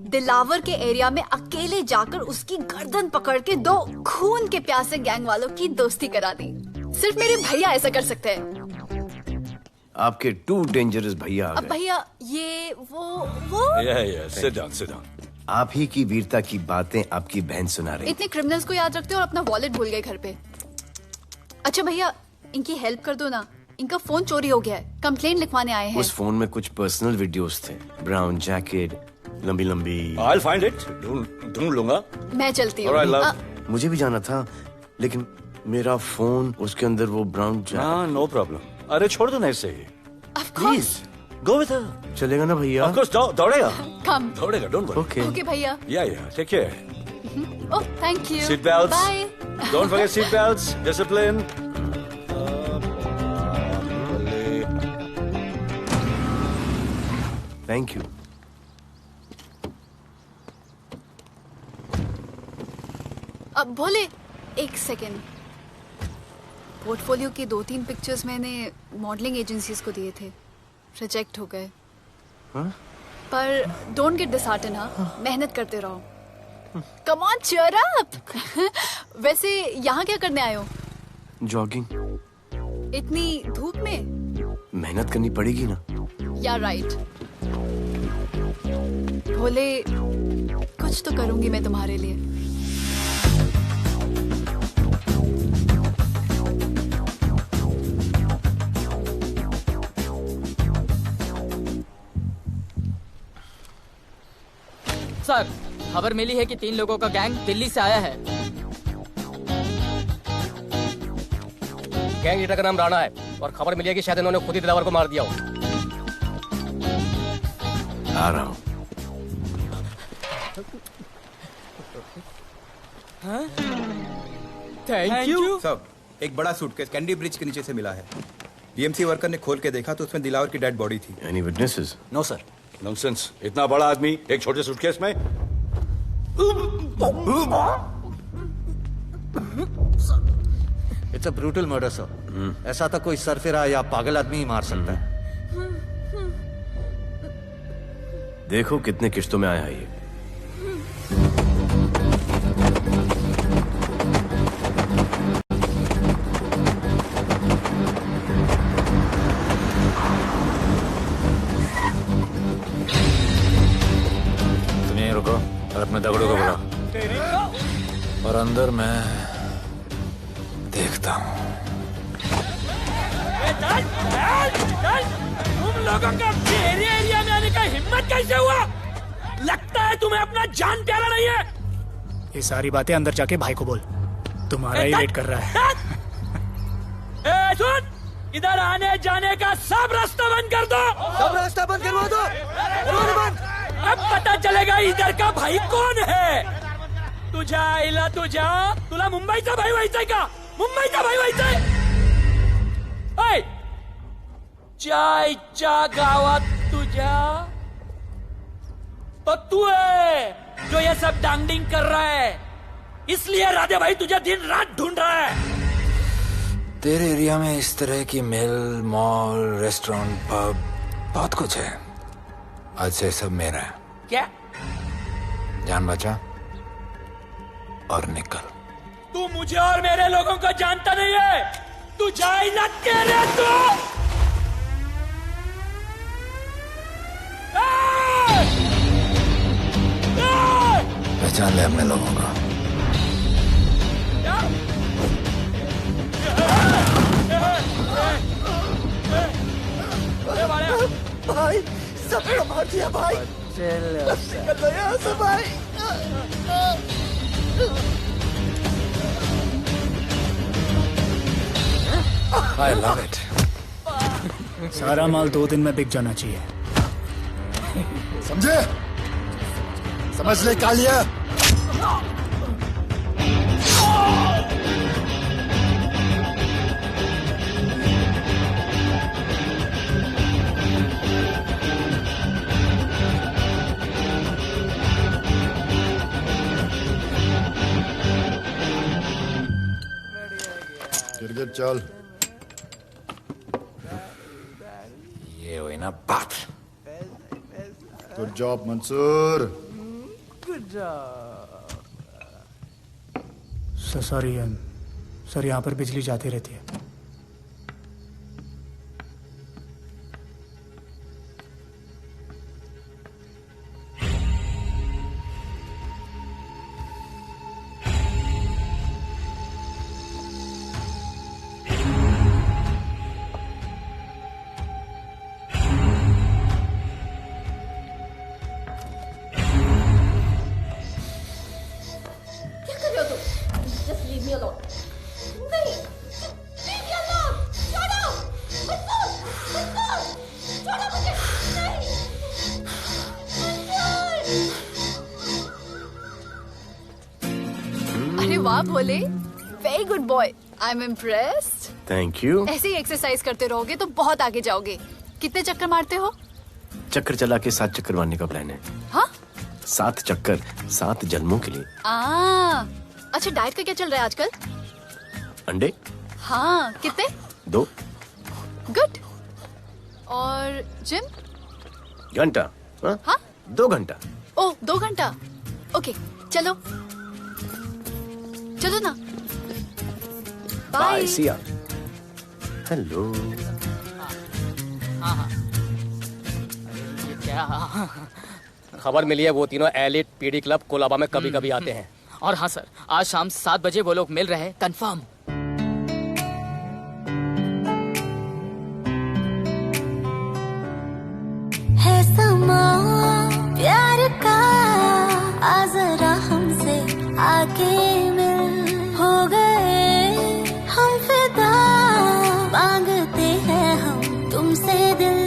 दिलावर के एरिया में अकेले जाकर उसकी गर्दन पकड़ के 2 खून के प्यासे गैंग वालों की दोस्ती करा दी। सिर्फ मेरे भैया ऐसा कर सकते हैं। आपके 2 डेंजरस भैया आ अब गए। भैया ये वो सिट डाउन। आप ही की वीरता की बातें आपकी बहन सुना रही। इतने क्रिमिनल्स को याद रखते हो और अपना वॉलेट भूल गए घर पे। अच्छा भैया, इनकी हेल्प कर दो ना, इनका फोन चोरी हो गया है, कंप्लेंट लिखवाने आए हैं। उस फोन में कुछ पर्सनल वीडियोस थे, ब्राउन जैकेट, लंबी लंबी। I'll find it. ढूंढ लूंगा। मैं चलती हूँ। Alright, love. मुझे भी जाना था, लेकिन मेरा फोन, उसके अंदर वो ब्राउन जैकेट। हाँ, नो प्रॉब्लम। अरे छोड़ दो ना इसे। Please go with her. चलेगा ना भैया? Of course, दौड़ेगा। कम। दौड़ेगा, डोंट वरी। ओके भैया। Yeah, take care. Oh thank you. Seat belts. Bye. Don't forget seat belts. Discipline. Thank you. अब भोले एक सेकेंड, पोर्टफोलियो के 2-3 पिक्चर्स मैंने मॉडलिंग एजेंसीज को दिए थे, रिजेक्ट हो गए। पर डोंट गेट डिसहार्टन, हाँ, मेहनत करते रहो। Come on cheer up. वैसे यहाँ क्या करने आए हो? जॉगिंग। इतनी धूप में? मेहनत करनी पड़ेगी ना। या राइट। भोले कुछ तो करूंगी मैं तुम्हारे लिए। सर, खबर मिली है कि 3 लोगों का गैंग दिल्ली से आया है। गैंग लीडर का नाम राणा है और खबर मिली है कि शायद इन्होंने खुद ही दिलावर को मार दिया हो। आ रहा हूँ। Thank you. सब एक बड़ा सूटकेस कैंडी ब्रिज के नीचे से मिला है। बीएमसी वर्कर ने खोल के देखा तो उसमें दिलावर की डेड बॉडी थी। Any witnesses? No sir. Nonsense. इतना बड़ा आदमी एक छोटे सूटकेस में? It's a brutal murder sir. ऐसा तो कोई सरफिरा या पागल आदमी ही मार सकता है। देखो कितने किश्तों में आया है ये। तुम यहीं रुको और अपने दगड़ों को बुलाओ, और अंदर मैं देखता हूँ। तुम लोगों का मेरे एरिया में आने का हिम्मत कैसे हुआ? लगता है तुम्हें अपना जान प्यारा नहीं है। ये सारी बातें अंदर जाके भाई को बोल, तुम्हारा ही वेट कर रहा है। ए, सुन, इधर आने जाने का सब रास्ता बंद कर दो। सब रास्ता बंद करवा दो। अब पता चलेगा इधर का भाई कौन है। तुझा इला तुझा, तुला मुंबईचा भाई व्हायचाय का? मुंबईचा भाई व्हायचाय? ऐ, चायच्या गावात तुझ्या तो तू है जो ये सब डांगडिंग कर रहा है, इसलिए राधे भाई तुझे दिन रात ढूंढ रहा है। तेरे एरिया में इस तरह की मिल, मॉल, रेस्टोरेंट, पब बहुत कुछ है। आज से सब मेरा है। क्या? जान बचा और निकल। तू मुझे और मेरे लोगों को जानता नहीं है। तू जाए ना तेरे तो। पहचान ले अपने लोगों का। भाई सबको मार दिया भाई। निकल लो यहाँ से भाई। I love it. सारा माल 2 दिन में बिक जाना चाहिए। समझे? समझ ले कालिया। गिरगिट चल। ये हुई ना बात। Good job Mansoor. Sorry sir, यहाँ पर बिजली जाती रहती है। अरे वाह Bhole, very good boy, I am impressed. Thank you. ऐसे ही एक्सरसाइज करते रहोगे तो बहुत आगे जाओगे। कितने चक्कर मारते हो? चक्कर चला के 7 चक्कर मारने का प्लान है। हाँ? 7 चक्कर 7 जन्मों के लिए। अच्छा, डाइट का क्या चल रहा है आजकल? अंडे? हाँ, कितने? 2 गुड। और जिम? घंटा। हाँ? 2 घंटा। ओह, 2 घंटा। ओके, चलो चलो ना। बाय, सी या। हेलो। खबर मिली है वो तीनों एलिट पीडी क्लब कोलाबा में कभी कभी आते हैं। और हाँ सर, आज शाम 7 बजे वो लोग मिल रहे हैं, कंफर्म। है समा प्यार का, आ जरा हमसे आके मिल। हो गए हम फिदा, मांगते हैं हम तुमसे दिल।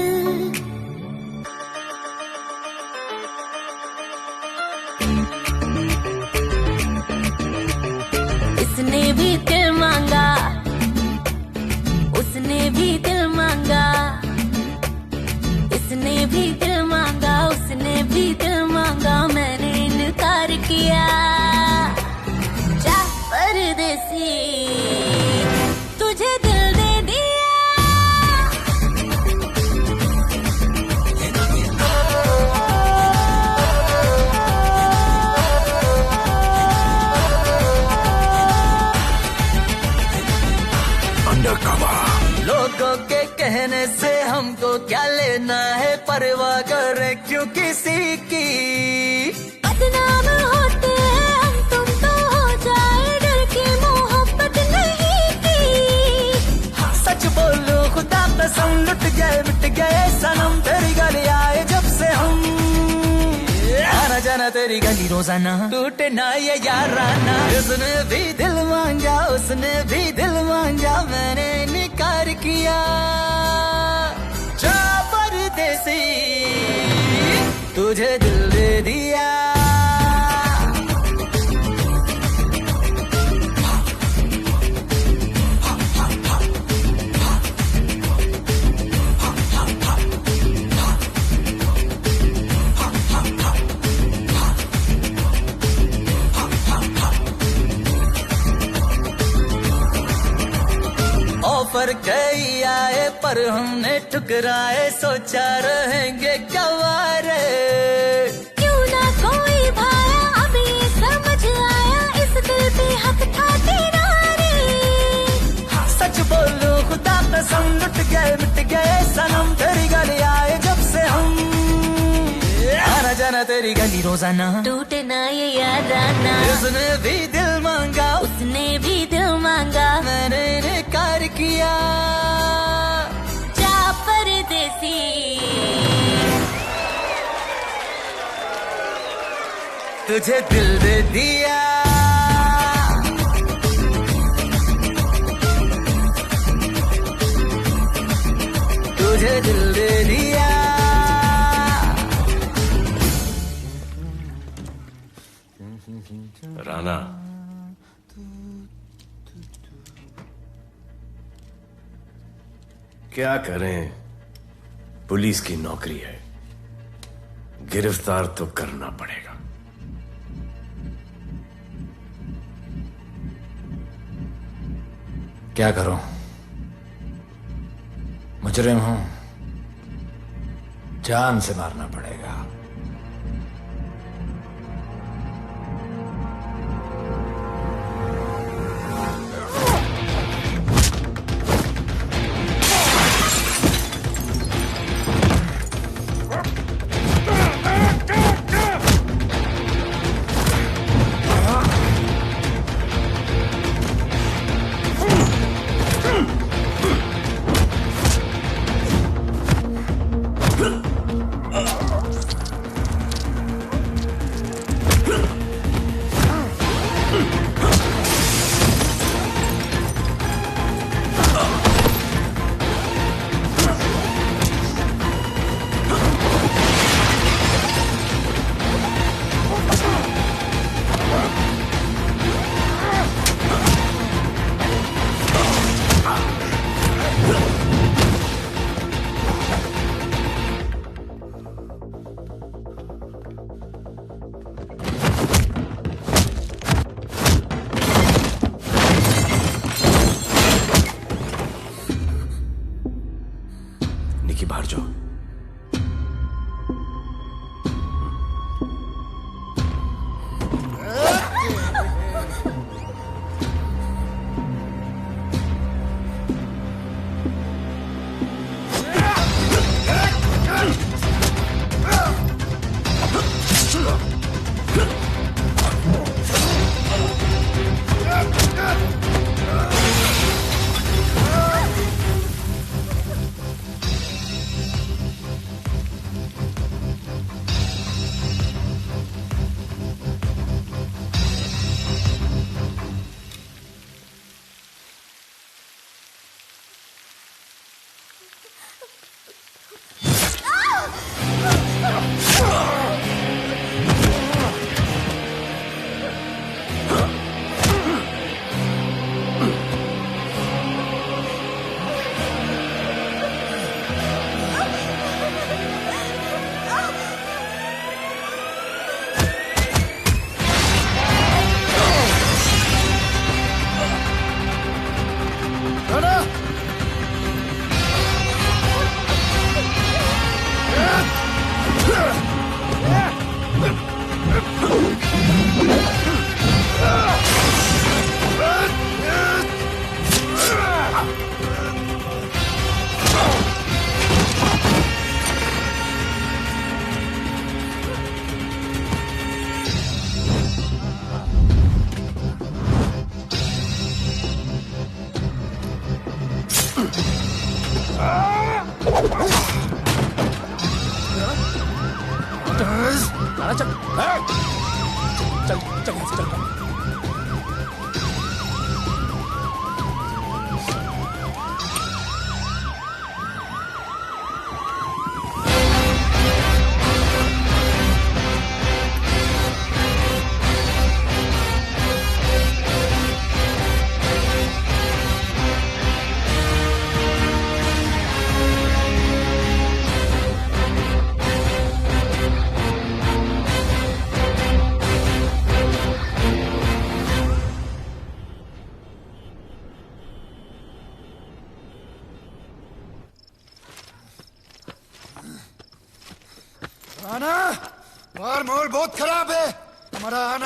इसने भी दिल मांगा, उसने भी दिल मांगा, इसने भी दिल मांगा, उसने भी दिल मांगा, मैंने इनकार किया। जा परदेसी, तुझे दिल दे दिया। लोगों के कहने से हमको क्या लेना है, परवाह करे क्यों किसी की। बदनाम होते हैं हम, तुम तो हो जाए डर की मोहब्बत नहीं की। सच बोलो खुदा कसम, लुट गए मिट गए सनम, तेरी गली आए जब से हम। आना जाना जाना तेरी गली रोजाना, टूटे ना ये याराना। उसने भी दिल मांगा, उसने भी दिल मांगा, मैंने इनकार किया। जा परदेसी तुझे दिल दे दिया। ऑफर कई आए पर हमने ठुकराए, सोचा रहेंगे क्या वारे। क्यों ना कोई भाया, अब ये समझ आया, इस दिल पे हक था तेरा रे। सच बोलो खुदा कसम, लुट गए मिट गए सनम, तेरी गली आए जब से हम। आना जाना तेरी गली रोजाना, टूटे ना ये याराना। उसने भी दिल मांगा, उसने भी दिल मांगा, मैंने इनकार किया। जा परदेसी तुझे दिल दे दिया। तुझे दिल दे दिया। राना, क्या करें, पुलिस की नौकरी है, गिरफ्तार तो करना पड़ेगा। क्या करूं? मुजरिम हूं, जान से मारना पड़ेगा।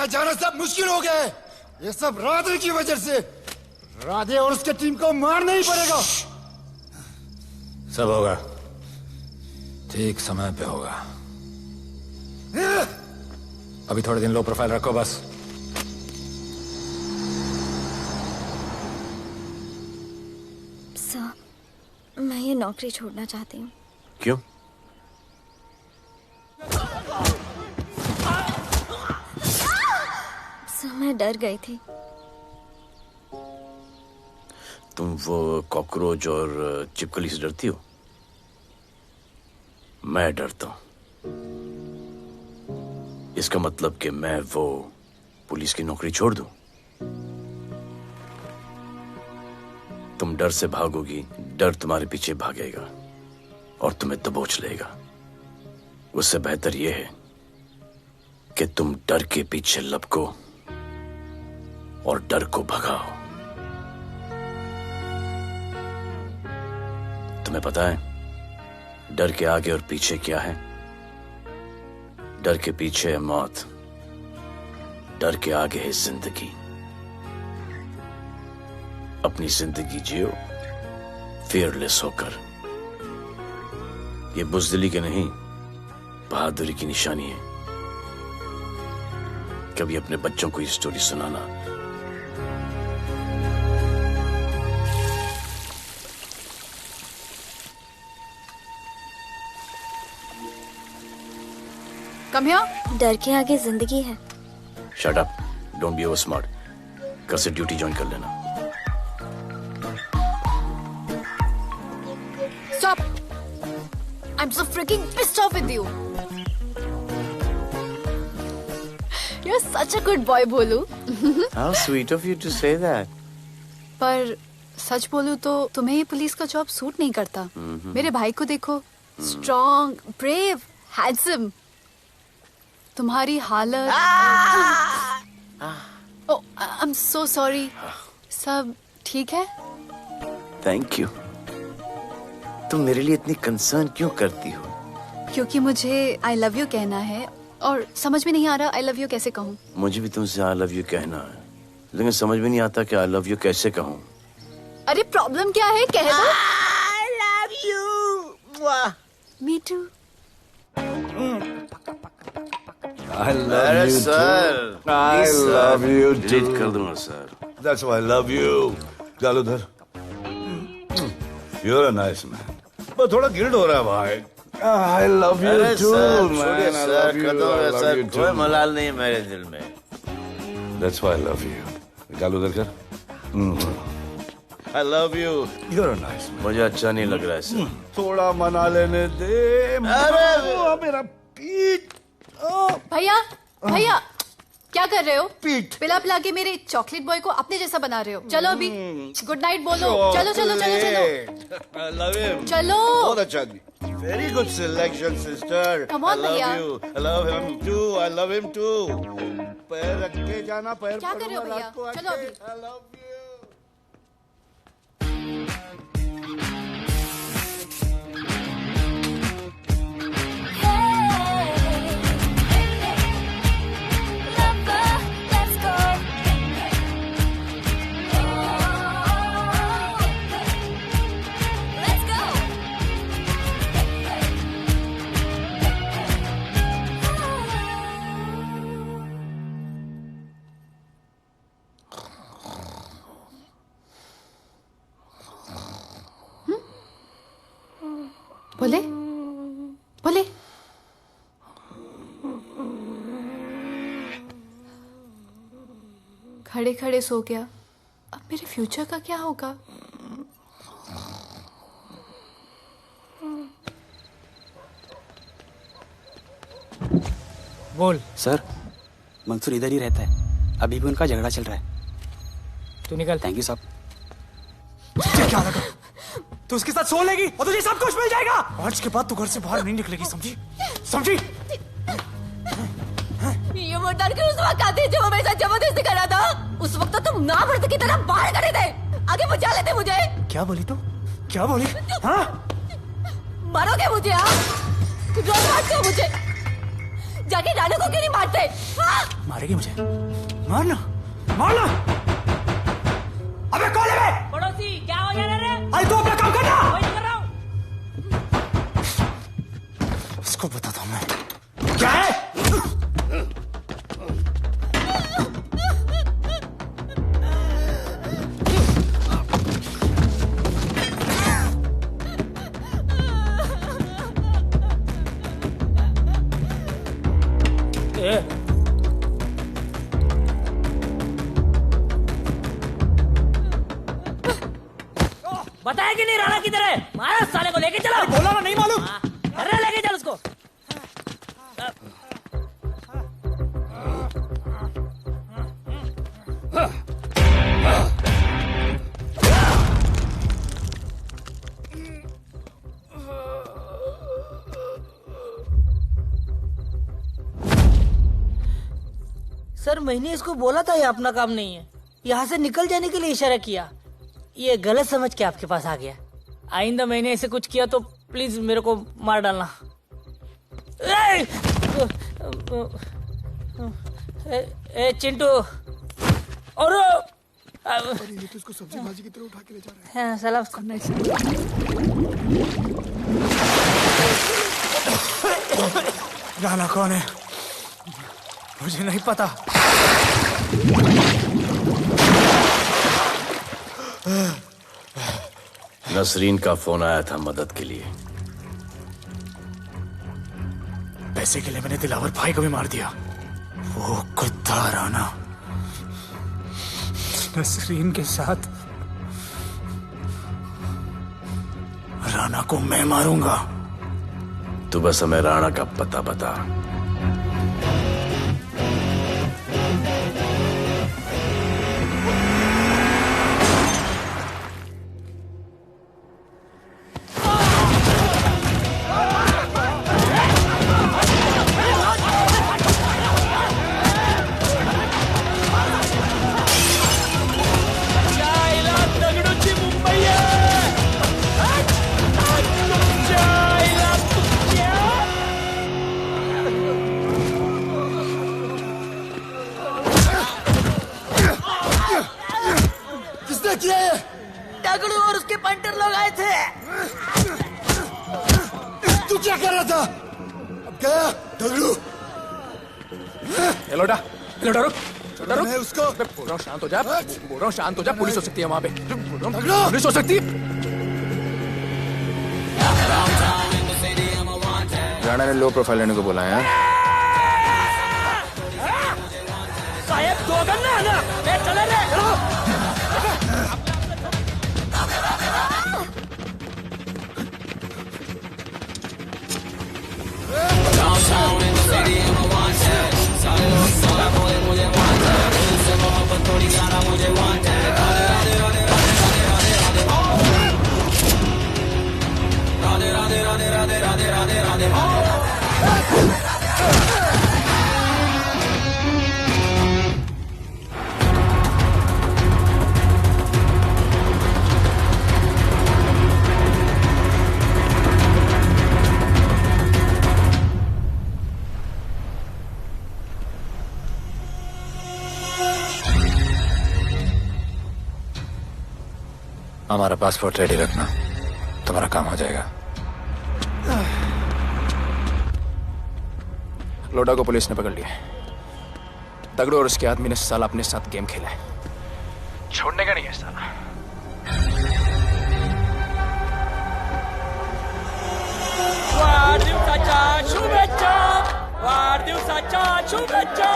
यहाँ जाना सब मुश्किल हो गया है। ये सब राधे की वजह से। राधे और उसके टीम को मारना ही पड़ेगा। सब होगा, ठीक समय पे होगा। अभी थोड़े दिन लो प्रोफाइल रखो बस। सर, मैं ये नौकरी छोड़ना चाहती हूँ। क्यों? सर, मैं डर गई थी। तुम वो कॉकरोच और चिपकली से डरती हो? मैं डरता हूं। इसका मतलब कि मैं वो पुलिस की नौकरी छोड़ दूं? तुम डर से भागोगी, डर तुम्हारे पीछे भागेगा और तुम्हें दबोच लेगा। उससे बेहतर यह है कि तुम डर के पीछे लपको और डर को भगाओ। तुम्हें पता है डर के आगे और पीछे क्या है? डर के पीछे है मौत, डर के आगे है जिंदगी। अपनी जिंदगी जियो फियरलेस होकर। ये बुज़दिली के नहीं, बहादुरी की निशानी है। कभी अपने बच्चों को ये स्टोरी सुनाना। Come here. डर के आगे जिंदगी है। Shut up, don't be over smart. कल से ड्यूटी ज्वाइन कर लेना। Stop! I'm so freaking pissed off with you. You're such a good boy, बोलू। How sweet of you to say that. पर सच बोलूं तो तुम्हें ये पुलिस का जॉब सूट नहीं करता। मेरे भाई को देखो, स्ट्रॉन्ग, ब्रेव, हैंडसम। तुम्हारी हालत। Oh, I'm so sorry. सब ठीक है? Thank you. तुम मेरे लिए इतनी कंसर्न क्यों करती हो? क्योंकि मुझे I love you कहना है और समझ में नहीं आ रहा I love you कैसे कहूँ। मुझे भी तुमसे I love you कहना है, लेकिन समझ में नहीं आता कि I love you कैसे कहूँ। अरे प्रॉब्लम क्या है, कह दो। I love you. Me too. I love you sir. too. I love you too. Delete कर दूंगा sir. That's why I love you. गालूधर, you're a nice man. but थोड़ा गिल्ड हो रहा है भाई। I love you too, man. I love you. I love you too. कोई मलाल नहीं है मेरे दिल में। That's why I love you. गालूधर कर। I love you. You're a nice man. मुझे अच्छा नहीं लग रहा है सर। थोड़ा मना लेने दे। अरे मेरा पीठ। भैया, भैया, क्या कर रहे हो? पीठ पिला पिला के मेरे चॉकलेट बॉय को अपने जैसा बना रहे हो। चलो अभी गुड नाइट बोलो। चलो चलो चलो चलो। I love him. चलो। बहुत अच्छा आदमी। Very good selection, sister. Come on, I love भैया। you. I love him too. I love him too. पैर रख के जाना, पैर क्या कर रहे हो भैया? चलो अभी। I love you. बोले बोले। खड़े खड़े सो गया। अब मेरे फ्यूचर का क्या होगा? बोल। सर, मंसूर इधर ही रहता है। अभी भी उनका झगड़ा चल रहा है। तू निकल। थैंक यू साहब। क्या लगा? तू उसके साथ सो लेगी और तुझे सब कुछ मिल जाएगा। आज के बाद तू घर से बाहर नहीं निकलेगी, समझी? समझी? ये वो डर के उस वक्त आते जब वो मेरे साथ जबरदस्ती कर रहा था। उस वक्त तो तुम ना मर्द की तरह बाहर खड़े थे। आगे बचा लेते मुझे। क्या बोली तू? क्या बोली? हाँ? मारोगे मुझे? आप रोज मारते हो मुझे। जाके रानू को क्यों नहीं मारते? हाँ? मारेगी मुझे? मारना, मारना। अबे कौन है बे? पड़ोसी क्या हो जा रहा है? अरे तू अपना काम करना। वही कर रहा हूँ। इसको बताता हूँ मैं। क्या है? बताया कि नहीं राणा किधर है? मारा साले को लेके चलो। बोला ना नहीं मालूम। अरे लेके चल उसको। सर मैंने इसको बोला था ये अपना काम नहीं है, यहाँ से निकल जाने के लिए इशारा किया, ये गलत समझ के आपके पास आ गया। आइंदा मैंने ऐसे कुछ किया तो प्लीज मेरे को मार डालना। ए चिंटू और इसको सब्जी भाजी की तरह उठा के ले जा रहा है। हाँ, साला उसको राणा कौन है मुझे नहीं पता। नसरीन का फोन आया था मदद के लिए। पैसे के लिए मैंने दिलावर भाई को भी मार दिया। वो कुत्ता राणा नसरीन के साथ राणा को मैं मारूंगा। तू बस हमें राणा का पता बता। दगड़ू और उसके पंटर लोग आए थे। तू क्या कर रहा था? अब गया दगड़ू। लोटा लोटा रुक रुक उसको। बोल रहा हूँ शांत हो जा, बोल रहा हूँ शांत हो जा। पुलिस हो सकती है वहाँ पे, पुलिस हो सकती है। राणा ने लो प्रोफाइल लेने को बोला है। साहब दो गन्ना ना मैं चले रे। हमारा पासपोर्ट रेडी रखना, तुम्हारा काम हो जाएगा। लोटा को पुलिस ने पकड़ लिया। तगड़ू और उसके आदमी ने साला अपने साथ गेम खेला है, छोड़ने का नहीं है साला। वाढदिवसाच्या शुभेच्छा, वाढदिवसाच्या शुभेच्छा,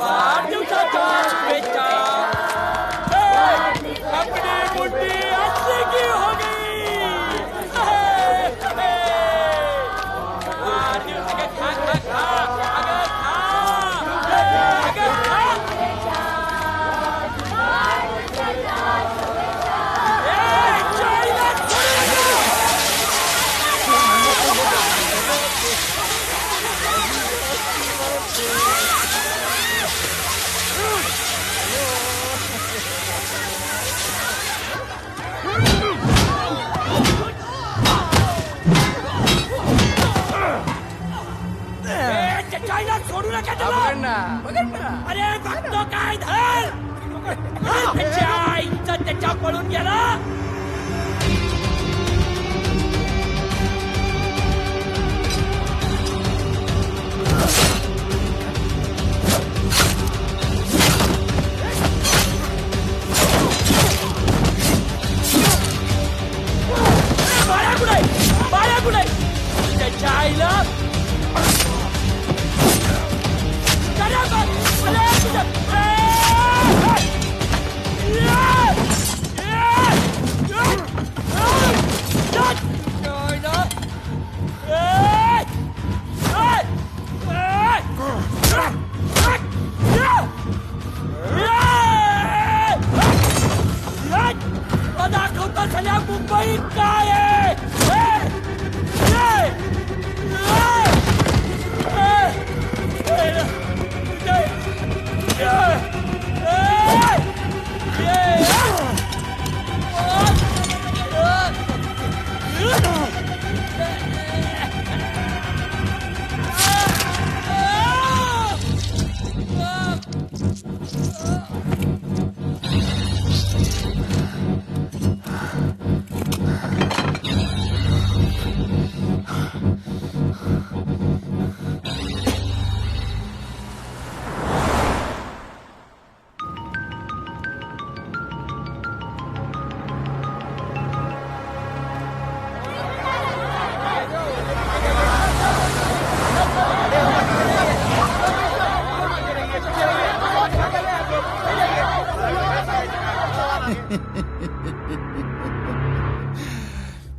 वाढदिवसाच्या शुभेच्छा। अपनी मुट्ठी अच्छी की हो गई। वाढदिवस के खा खा खा अगर खा अगर खा। अरे बघतो काय धर त्याच्या आईचं त्याच्या पळून गेला बाळा कुठे त्याच्या आईला दाखवता झाल्या मुंबईत काय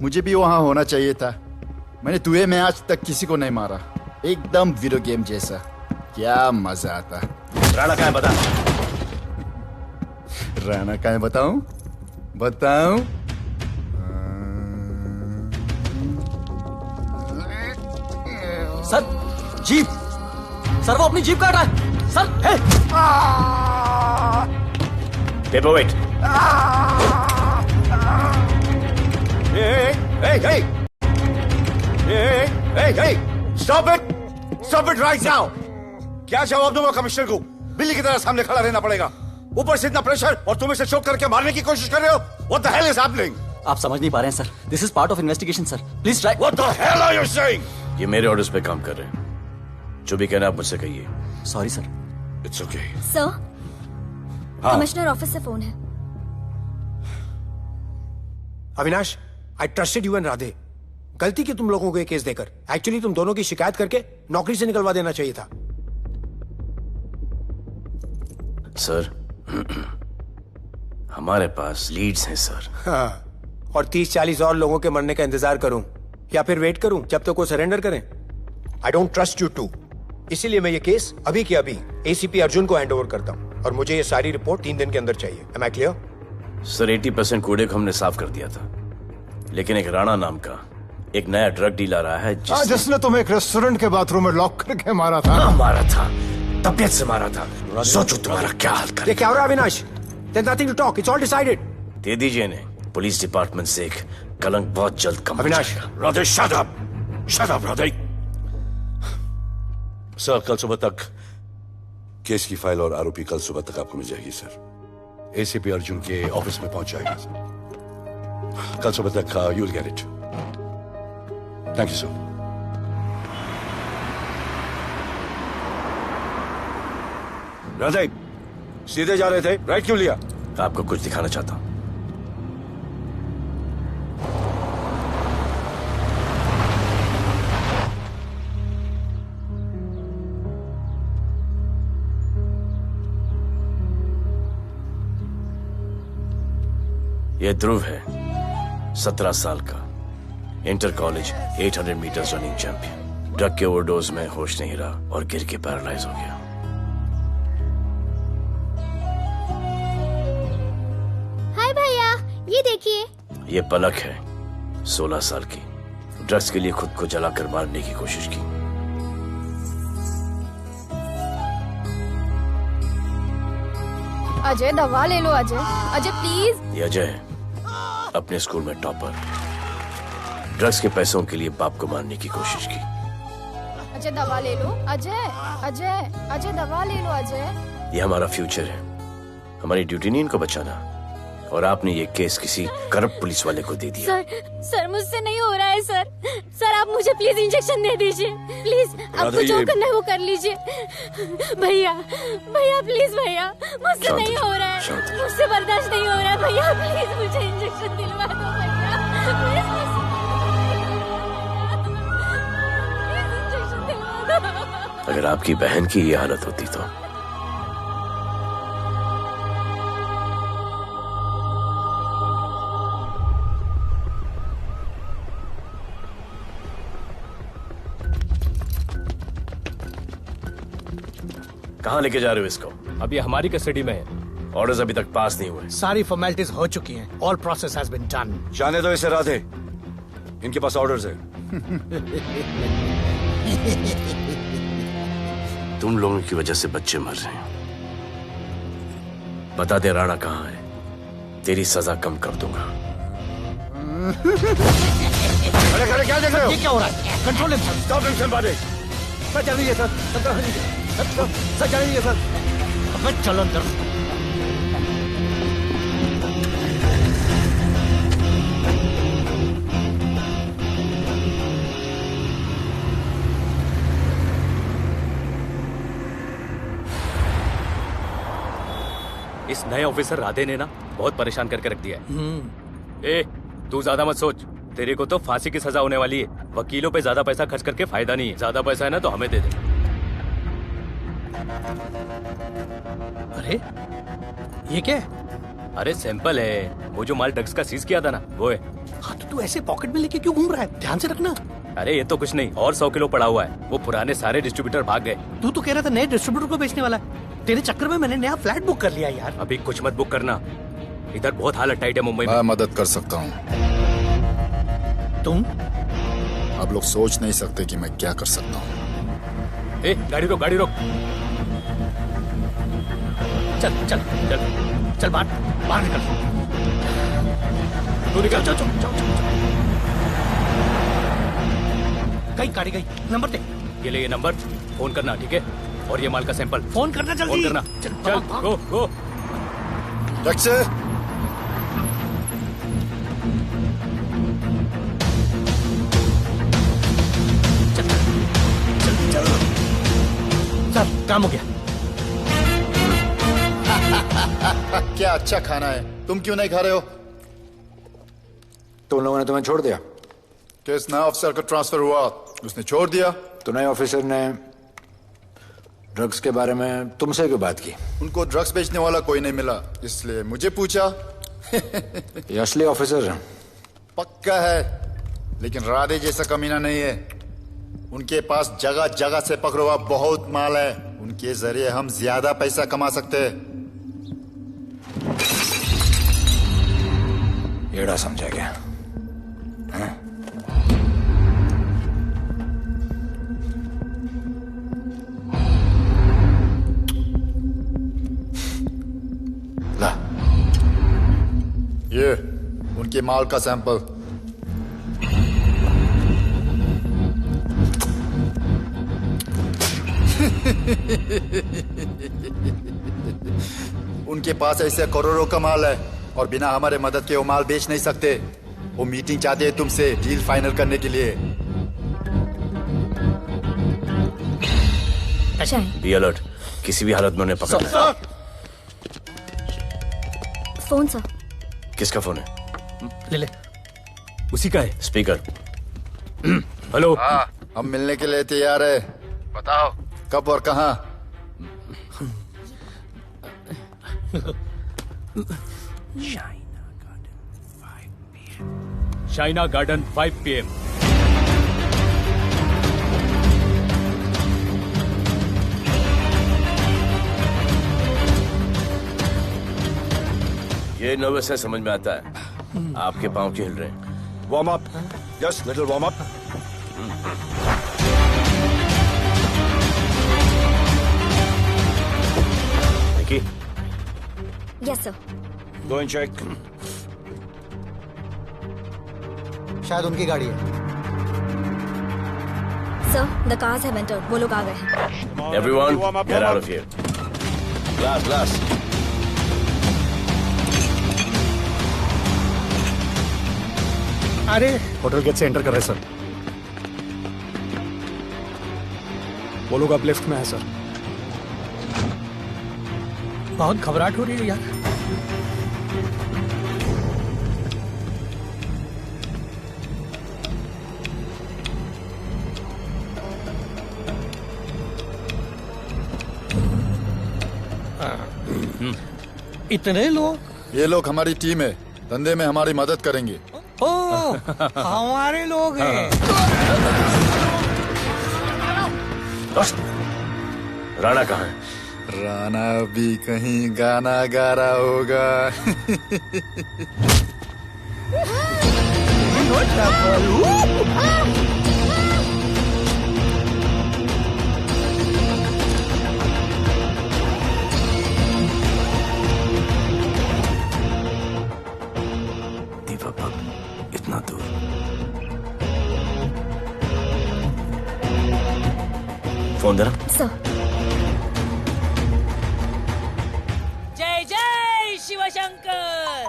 मुझे भी वहां होना चाहिए था। मैंने दुए में आज तक किसी को नहीं मारा। एकदम वीडियो गेम जैसा। क्या मजा आता। राणा कहाँ है बता। राणा कहाँ है बताऊं? बताऊं? सर जीप, सर वो अपनी जीप काट रहा है sir. Hey paperweight. Hey! Stop it! Stop it right now! क्या जवाब दूंगा कमिश्नर को? बिल्ली की तरह सामने खड़ा रहना पड़ेगा। ऊपर से इतना प्रेशर और तुम इसे चोक करके मारने की कोशिश कर रहे हो? What the hell is happening? आप समझ नहीं पा रहे हैं sir. This is part of investigation sir. Please try. What the hell are you saying? ये मेरे ऑर्डर्स पे काम कर रहे हैं। जो भी कहना आप मुझसे कहिए। Sorry sir. It's okay. Sir, हाँ। कमिश्नर ऑफिस से फोन है। Avinash, I trusted you and Radhe. गलती की तुम लोगों को ये केस देकर। एक्चुअली तुम दोनों की शिकायत करके नौकरी से निकलवा देना चाहिए था। सर, हमारे पास लीड्स हैं सर। हाँ, और 30-40 और लोगों के मरने का इंतजार करूं या फिर वेट करूं जब तक वो सरेंडर करें? I don't trust you too. इसीलिए मैं ये केस अभी के अभी एसीपी अर्जुन को हैंड ओवर करता हूं और मुझे ये सारी रिपोर्ट 3 दिन के अंदर चाहिए। M I clear? सर 80% कूड़े को हमने साफ कर दिया था, लेकिन एक राणा नाम का एक नया ड्रग डीलर आया है जिसने तुम्हें एक रेस्टोरेंट के बाथरूम में लॉक करके मारा था। हाँ, मारा था, तबीयत से मारा था। सोचो तुम्हारा क्या हाल करे। ये क्या हो रहा है Avinash? There's nothing to talk. It's all decided. दे दीजिए इन्हें। पुलिस डिपार्टमेंट से एक कलंक बहुत जल्द कम। Avinash, Radhe shut up! Shut up, Radhe. Sir कल सुबह तक केस की फाइल और आरोपी कल सुबह तक आपको मिल जाएगी सर। एसीपी अर्जुन के ऑफिस में पहुंच जाएगी सर। कल सुबह तक you will get it. Thank you sir. Radhe सीधे जा रहे थे, राइट क्यों लिया? आपको कुछ दिखाना चाहता हूं। ये ध्रुव है, 17 साल का, inter college 800 metres running champion. Drug के ओवरडोज में होश नहीं रहा और गिर के पैरालाइज हो गया। हाय भैया, ये देखिए। ये पलक है, 16 साल की, ड्रग्स के लिए खुद को जलाकर मारने की कोशिश की। अजय दवा ले लो। अजय प्लीज। ये अजय है, अपने स्कूल में टॉपर। ड्रग्स के पैसों के लिए बाप को मारने की कोशिश की। अजय दवा ले लो। अजय अजय अजय दवा ले लो अजय। ये हमारा फ्यूचर है, हमारी ड्यूटी नहीं इनको बचाना, और आपने ये केस किसी करप्ट पुलिस वाले को दे दिया। सर मुझसे नहीं हो रहा है सर। सर आप मुझे प्लीज इंजेक्शन दे दीजिए प्लीज। आपको जो करना है वो कर लीजिए। भैया भैया प्लीज भैया, मुझसे नहीं हो रहा है, मुझसे बर्दाश्त नहीं हो रहा है भैया, प्लीज मुझे इंजेक्शन दिलवा दो भैया, प्लीज इंजेक्शन दिलवा दो। अगर आपकी बहन की ये हालत होती तो कहाँ लेके जा रहे हो इसको? अभी हमारी कस्टडी में है। ऑर्डर्स अभी तक पास नहीं हुए। सारी फॉर्मेलिटीज हो चुकी हैं। All process has been done. जाने दो इसे राधे, इनके पास ऑर्डर्स है। तुम लोगों की वजह से बच्चे मर रहे हैं। बता दे राणा कहाँ है, तेरी सजा कम कर दूंगा। अरे अरे क्या देख रहे हो? ये क्या हो रहा है? Control himself. स्टॉप टेंशन बादे। सर चल रही है सर, सर चल रही है सर। अब चलो अंदर। इस नए ऑफिसर राधे ने ना बहुत परेशान करके रख दिया है। ए, तू ज्यादा मत सोच, तेरे को तो फांसी की सजा होने वाली है। वकीलों पे ज्यादा पैसा खर्च करके फायदा नहीं है। ज्यादा पैसा है ना तो हमें दे दे। अरे ये क्या है? अरे सैंपल है, वो जो माल ड्रग्स का सीज किया था ना वो है। हाँ तो तू ऐसे पॉकेट में लेके क्यों घूम रहा है? ध्यान से रखना। अरे ये तो कुछ नहीं, और 100 किलो पड़ा हुआ है। वो पुराने सारे डिस्ट्रीब्यूटर भाग गए। तू तो कह रहा था नए डिस्ट्रीब्यूटर को बेचने वाला है। तेरे चक्कर में मैंने नया फ्लैट बुक कर लिया यार। अभी कुछ मत बुक करना, इधर बहुत हालत टाइट है मुंबई में। मैं मदद कर सकता हूँ। तुम? आप लोग सोच नहीं सकते कि मैं क्या कर सकता हूँ। ए, गाड़ी रोक, गाड़ी रोक। चल चल चल चल बाहर निकल। तू निकल। चल चल चल गई गाड़ी गई। नंबर दे। ये ले, ये नंबर, फोन करना ठीक है? और ये माल का सैंपल फोन करना जल्दी। फोन करना। चल गो गो। टैक्सी। सर काम हो गया। क्या अच्छा खाना है, तुम क्यों नहीं खा रहे हो? तो उन लोगों ने तुम्हें छोड़ दिया? किस नए ऑफिसर का ट्रांसफर हुआ उसने छोड़ दिया? तो नए ऑफिसर ने ड्रग्स के बारे में तुमसे क्यों बात की? उनको ड्रग्स बेचने वाला कोई नहीं मिला, इसलिए मुझे पूछा। ये असली ऑफिसर है? पक्का है, लेकिन राधे जैसा कमीना नहीं है। उनके पास जगह जगह से पकड़ा हुआ बहुत माल है, उनके जरिए हम ज्यादा पैसा कमा सकते हैं। एड़ा समझा गया? हाँ? ला, ये उनके माल का सैंपल। उनके पास ऐसे करोड़ों का माल है और बिना हमारे मदद के वो माल बेच नहीं सकते। वो मीटिंग चाहते हैं तुमसे डील फाइनल करने के लिए। बी अलर्ट, किसी भी हालत में उन्हें पकड़ना है। Phone sir. किसका फोन है? ले ले। उसी का है। स्पीकर। हेलो। हाँ, हम मिलने के लिए तैयार है। बताओ कब और कहाँ? Shaina garden 5 PM। ये नर्वस है, समझ में आता है। आपके पाँव क्यों हिल रहे हैं? Warm up, just little warm up. Nicky, yes sir. Go and check. शायद उनकी गाड़ी है। Sir, the cars have entered. वो लोग आ गए हैं. Everyone, get out of here. Glass. अरे होटल गेट से एंटर कर रहे हैं सर. वो लोग अब लेफ्ट में है सर. बहुत घबराहट हो रही है यार. इतने लोग? ये लोग हमारी टीम है, धंधे में हमारी मदद करेंगे. ओह, हमारे लोग हैं. राणा कहाँ है? राणा भी कहीं गाना गा रहा होगा. इतना दूर. फोन देना. Sir. जय जय शिवशंकर.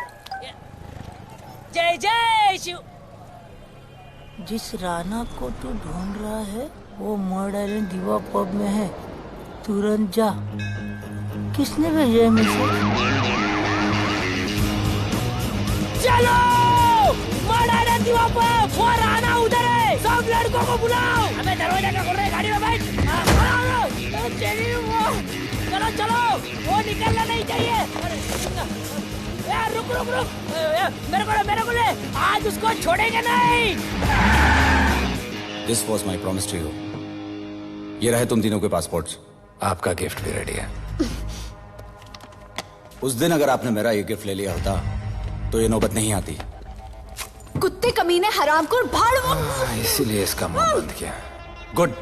जय जय शिव. जिस राणा को तू ढूंढ रहा है वो मर्ड आइलैंड दीवा पब में है. तुरंत जा. किसने भेजा है मैसेज? चलो मर्ड आइलैंड दीवा पब. वो राणा उधर है. सब लड़कों को बुलाओ. हमें दरवाजा क्या खोल रहे. गाड़ी में बैठ. चलो चलो. वो निकलना नहीं चाहिए. यार रुक. मेरे को ले. आज उसको छोड़ेंगे नहीं. This was my promise to you. ये रहे तुम तीनों के पासपोर्ट्स. आपका गिफ्ट भी रेडी है. उस दिन अगर आपने मेरा ये गिफ्ट ले लिया होता तो ये नौबत नहीं आती. कुत्ते कमीने हरामखोर भाड़. इसीलिए इसका मुंह बंद किया. Good.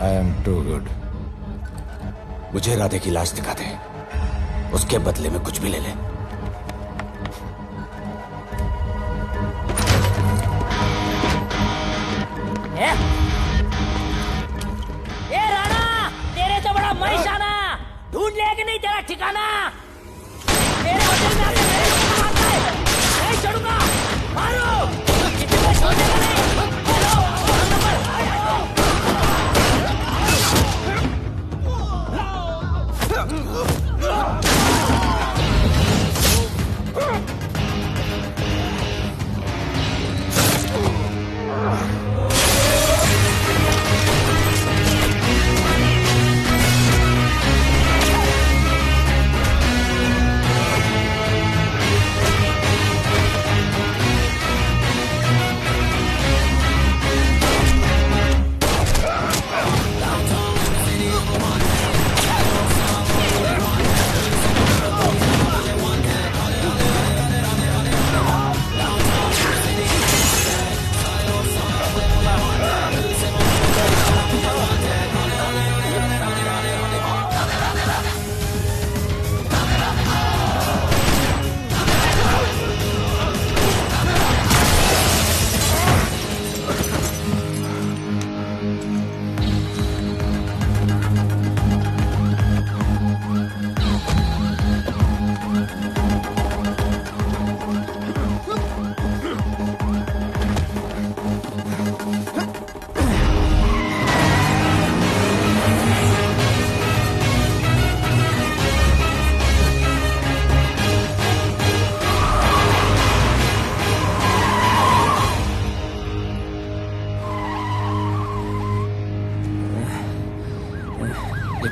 I am too good. मुझे राधे की लाश दिखा दे. उसके बदले में कुछ भी ले ले. ए राणा, तेरे तो बड़ा महिषाना. ढूंढ लिया कि नहीं तेरा ठिकाना. मेरे होटल में आके मेरे को मारता है. नहीं छोड़ूंगा. मारो. कितने छोड़ेगा नहीं.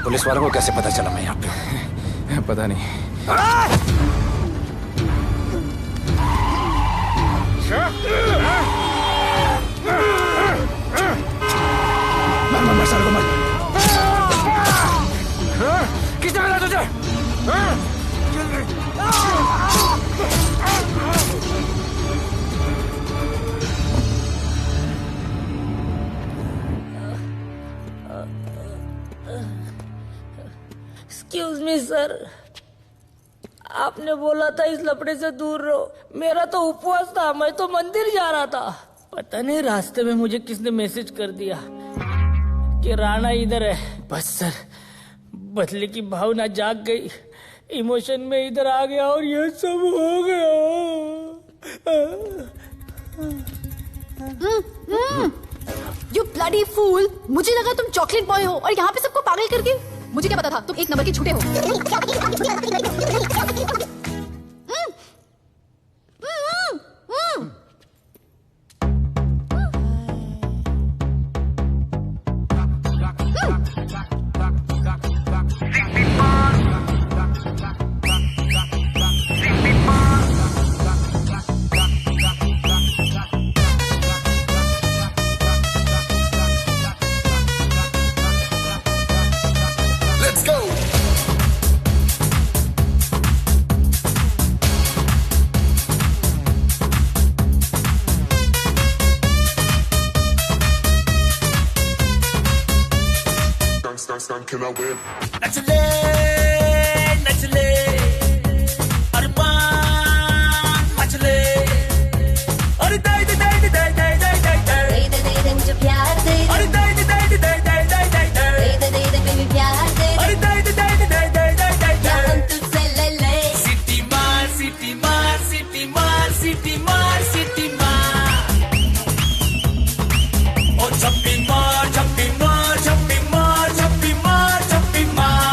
पुलिस वालों को कैसे पता चला मैं यहाँ पे? पता नहीं. मर साले को मर. किसने मिला तुझे? एक्सक्यूज मी सर, आपने बोला था इस लफड़े से दूर रहो. मेरा तो उपवास था. मैं तो मंदिर जा रहा था. पता नहीं रास्ते में मुझे किसने मैसेज कर दिया कि राणा इधर है। बस सर बदले की भावना जाग गई, इमोशन में इधर आ गया और ये सब हो गया। You bloody fool! मुझे लगा तुम चॉकलेट बॉय हो और यहाँ पे सबको पागल करके। मुझे क्या पता था तुम एक नंबर के झूठे हो। नचले नचले अरमान मचले अरे दे दे दे दे दे दे दे दे दे दे मुझे प्यार दे अरे दे दे दे दे दे दे दे दे दे दे बेबी प्यार दे अरे दे दे दे दे दे दे दे दे हम तुझसे ले ले सिटी मार सिटी मार सिटी मार सिटी मार सिटी मार ओ छप्पी मार छप्पी मार छप्पी मार छप्पी मार छप्पी मार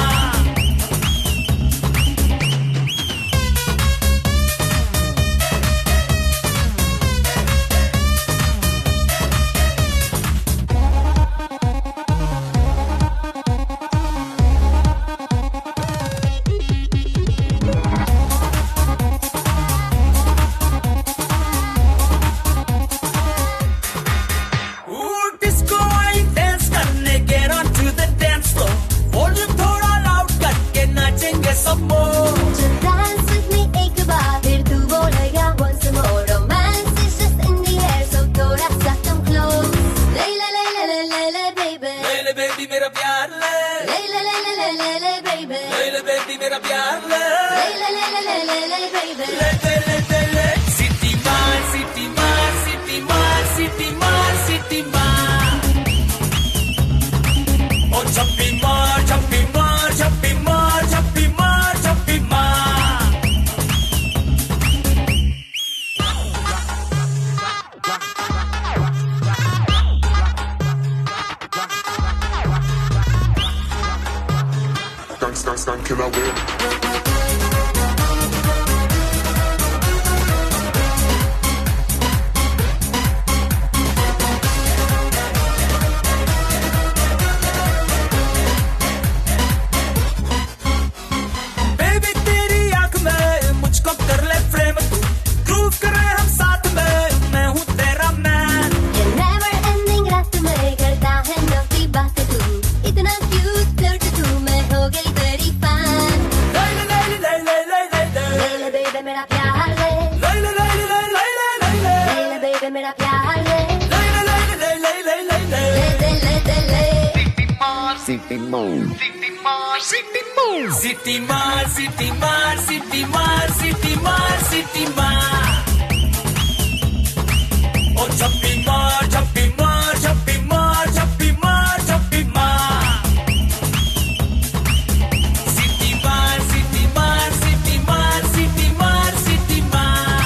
डिस्को आई डांस करने get on to the dance floor volume थोड़ा लाउड करके नाचेंगे सब मोर Dance with me एक बार फिर तू बोलेगा once more romance is just in the air so थोड़ा सा come close ले ले ले ले ले ले ले baby ले ले बेबी मेरा प्यार ले ले ले ले ले ले ले ले baby ले ले बेबी मेरा प्यार ले ले ले ले ले ले ले ले baby ले ले ले ले ले सिटी मार सिटी मार सिटी मार सिटी मार सिटी मार ओ छप्पी मार छप्पी मार छप्पी मार छप्पी मार छप्पी मार बेबी तेरी आंख में मुझको कर ले फ्रेम तू ग्रूव करे हम साथ में मैं हूँ तेरा मैन ये never ending रात में करता है नौकी बात तू इतना cute flirty तू मैं हो गई तेरी fan ले ले ले ले ले ले ले ले ले ले baby मेरा प्यार ले ले ले ले ले ले ले ले ले ले ले baby मेरा प्यार ले ले ले ले ले ले ले ले ले ले ले ले ले सिटी मार सिटी मार सिटी मार सिटी मार सिटी मार सिटी मार सिटी मार ओ छप्पी मार छप्पी मार छप्पी मार छप्पी मार छप्पी मार सिटी मार सिटी मार सिटी मार सिटी मार सिटी मार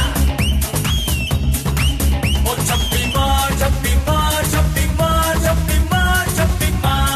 ओ छप्पी मार छप्पी मार छप्पी मार छप्पी मार छप्पी मार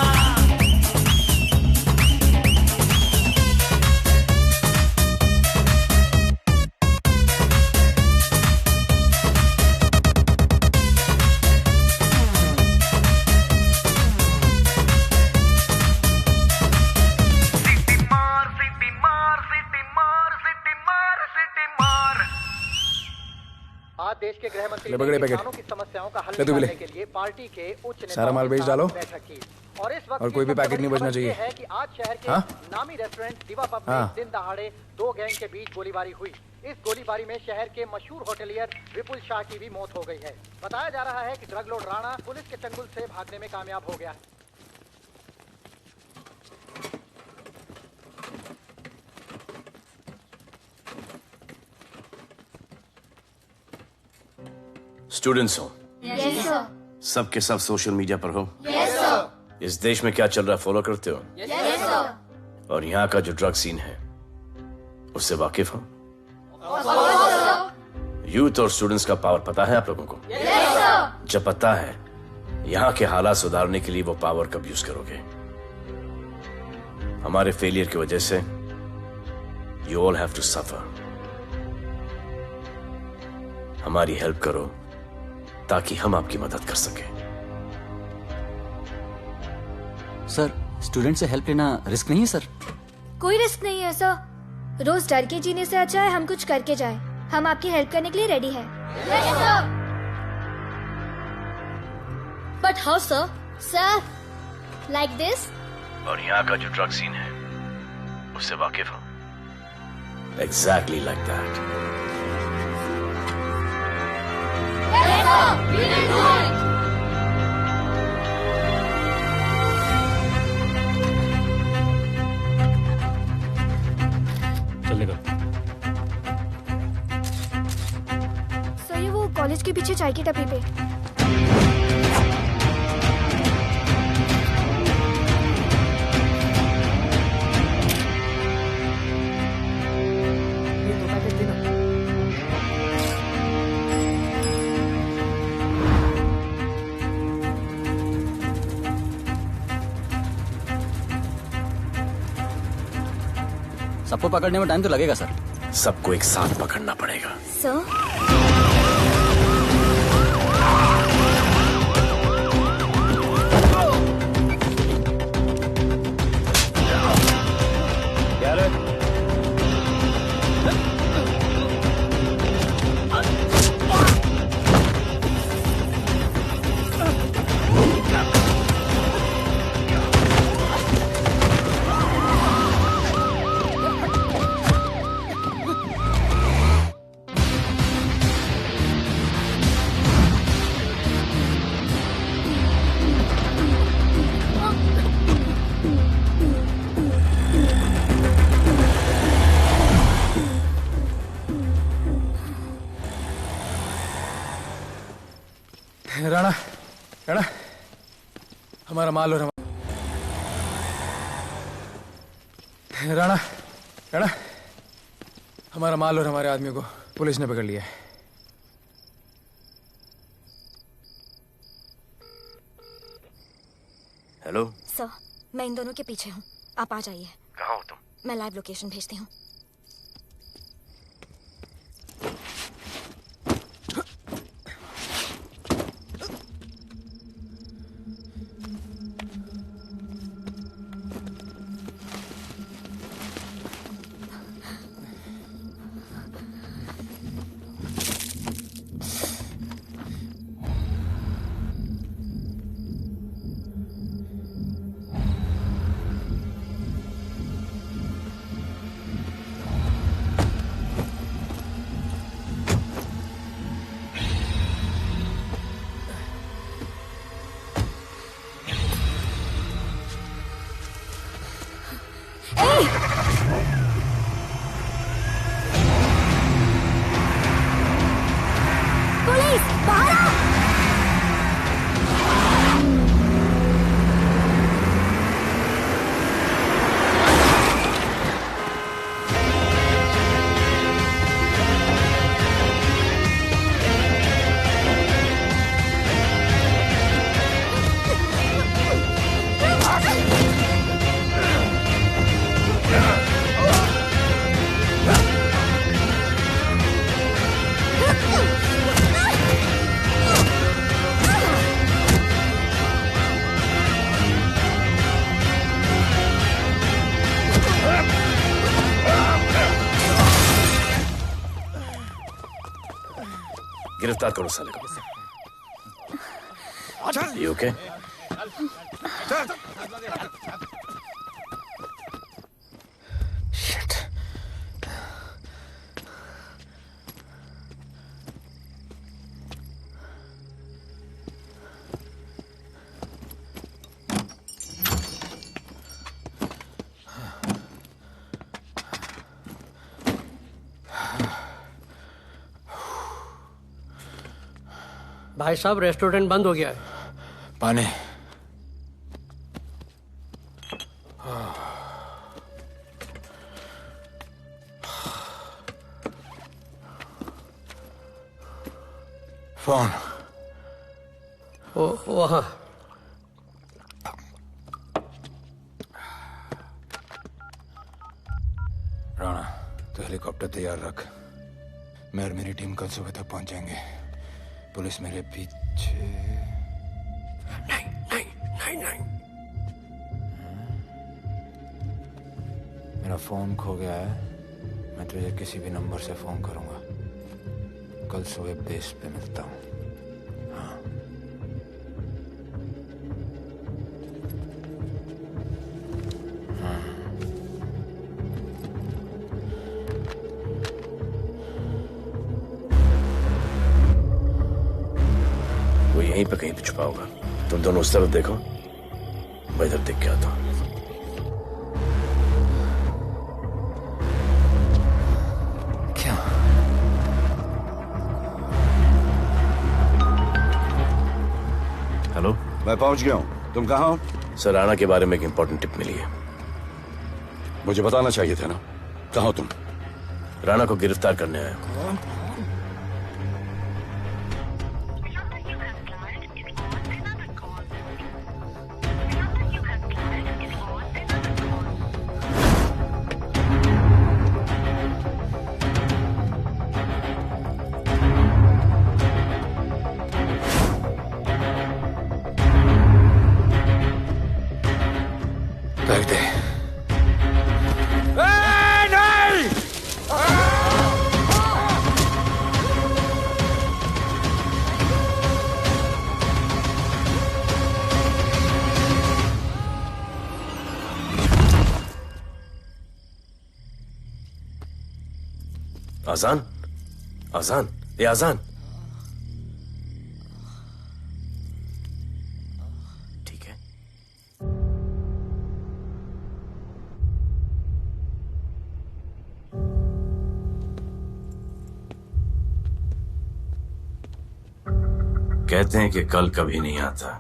आज देश के गृह मंत्री ले पकड़े ने पैकेट। किसानों की समस्याओं का हल ले तू भी ले। निकालने के लिए पार्टी के उच्च नेताओं सारा माल के बेच साथ डालो। बैठक की। और इस वक्त और कोई भी ये सबसे पैकेट नहीं बड़ी बचना खबर ये चाहिए। है कि आज शहर के हाँ? नामी रेस्टोरेंट दिवा पब में हाँ। दिन दहाड़े दो गैंग के बीच गोलीबारी हुई। इस गोलीबारी में शहर के मशहूर होटलियर विपुल शाह की भी मौत हो गई है। बताया जा रहा है कि ड्रग लॉर्ड राणा पुलिस के चंगुल से भागने में कामयाब हो गया है। स्टूडेंट्स हो Yes, sir. सब के सब सोशल मीडिया पर हो? Yes, sir. इस देश में क्या चल रहा है फॉलो करते हो? Yes, sir. और यहाँ का जो ड्रग सीन है उससे वाकिफ हो? यूथ और स्टूडेंट्स का पावर पता है आप लोगों को? Yes, sir. जब पता है, यहाँ के हालात सुधारने के लिए वो पावर कब यूज करोगे? हमारे फेलियर की वजह से you all have to suffer. हमारी हेल्प करो ताकि हम आपकी मदद कर सकें। सर, स्टूडेंट से हेल्प लेना रिस्क नहीं है सर? कोई रिस्क नहीं है सर। रोज डर के जीने से अच्छा है हम कुछ करके जाए। हम आपकी हेल्प करने के लिए रेडी है। But how sir? Sir, like this. और यहाँ का जो ड्रग सीन है उससे वाकिफ हो? Exactly like that. चलेगा। सर, ये वो कॉलेज के पीछे चाय की टपरी पे। सबको पकड़ने में टाइम तो लगेगा सर। सबको एक साथ पकड़ना पड़ेगा। सर, राणा, राणा, हमारा माल और राणा, राणा, हमारा माल और हमारे आदमियों को पुलिस ने पकड़ लिया है। हेलो सर, मैं इन दोनों के पीछे हूँ। आप आ जाइए। कहाँ हो तुम? मैं लाइव लोकेशन भेजती हूँ। पुलिस, बाहर आओ! गिरफ्तार करो साले को। You okay? Shit. भाई साहब रेस्टोरेंट बंद हो गया है। पानी। फोन। वहाँ। राणा, तो हेलीकॉप्टर तैयार रख। मैं और मेरी टीम कल सुबह तक पहुंच जाएंगे। पुलिस मेरे पीछे। नहीं। मेरा फोन खो गया है। मैं तुझे किसी भी नंबर से फोन करूंगा। कल सुबह बेस पे मिलता हूँ। हाँ। वो यहीं पे कहीं पे छुपा होगा। तुम दोनों उस तरफ देखो, मैं इधर देख के आता हूँ। क्या? हेलो, मैं पहुंच गया हूँ। तुम कहाँ हो? सर, राणा के बारे में एक इंपॉर्टेंट टिप मिली है। मुझे बताना चाहिए था ना। कहाँ हो तुम? राणा को गिरफ्तार करने आया हूँ। कर दे। आजान, आजान, ये आजान। ठीक है। कहते हैं कि कल कभी नहीं आता,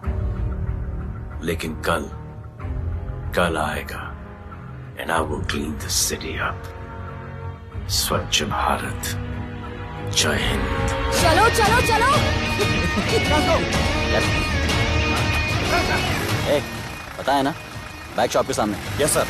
लेकिन कल आएगा। And I will clean the city up. स्वच्छ भारत। जय हिंद। चलो चलो चलो। पता है ना, बैग शॉप के सामने। Yes sir.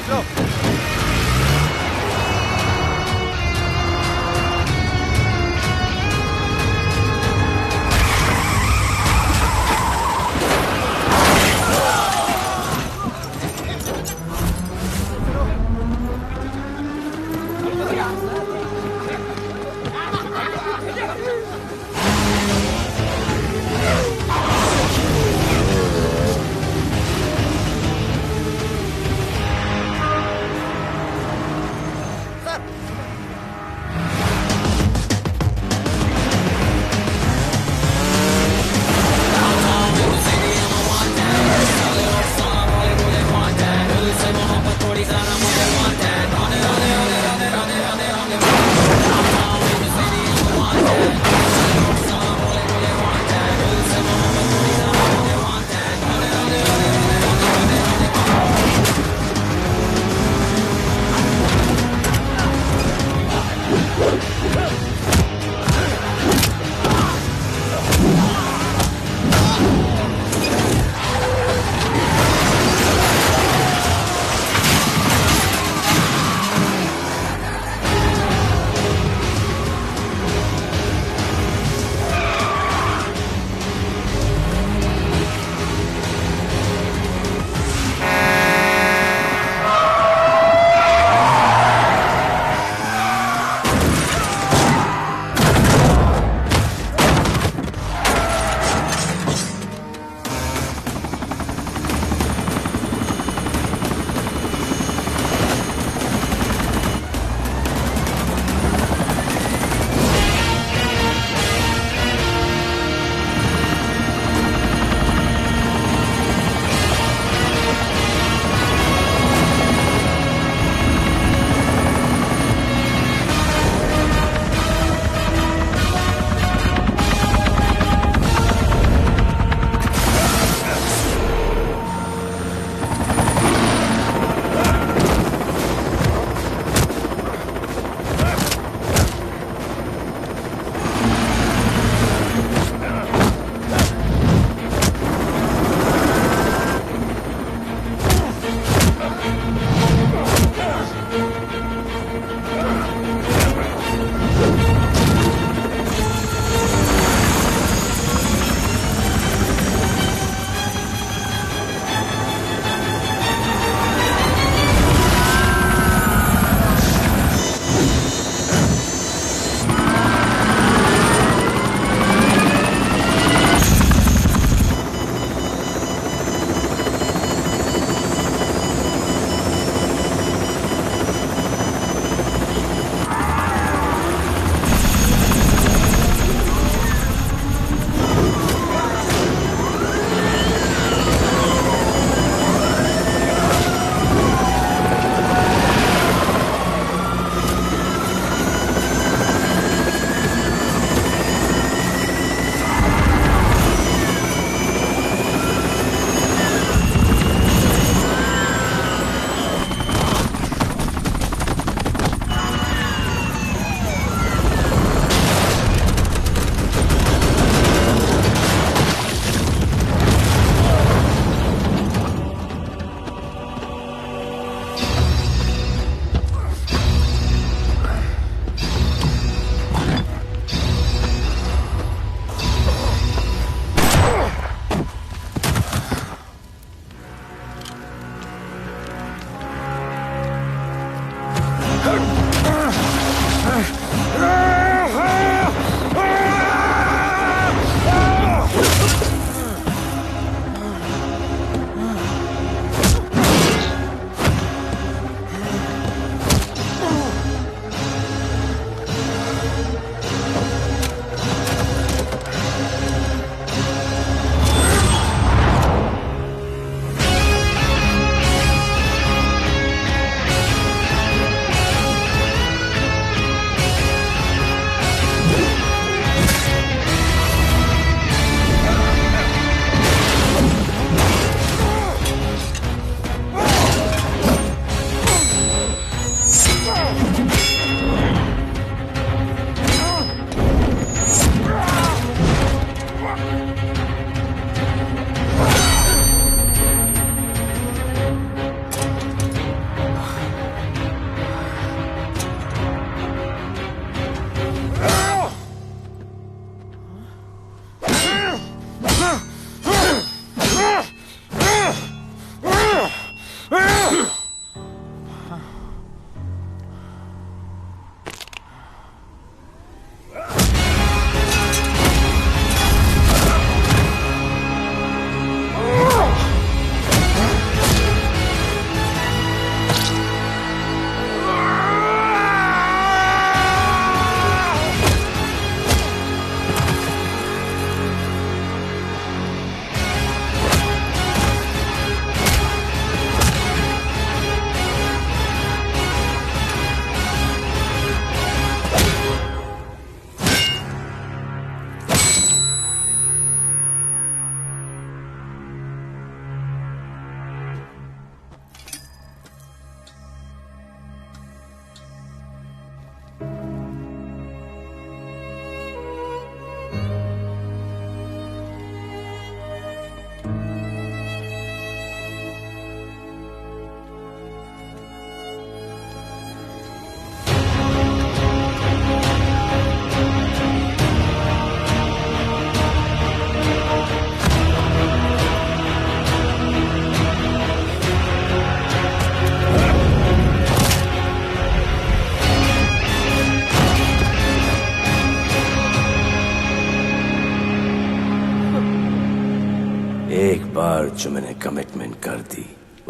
बार जो मैंने कमिटमेंट कर दी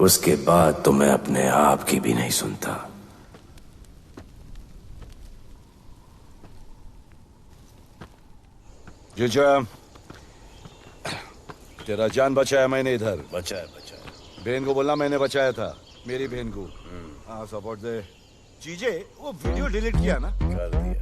उसके बाद तो मैं अपने आप की भी नहीं सुनता। जीजा, तेरा जान बचाया मैंने इधर। बचाया। बहन को बोलना मैंने बचाया था, मेरी बहन को। हाँ सपोर्ट दे। चीजे वो वीडियो डिलीट किया ना? कर दिया।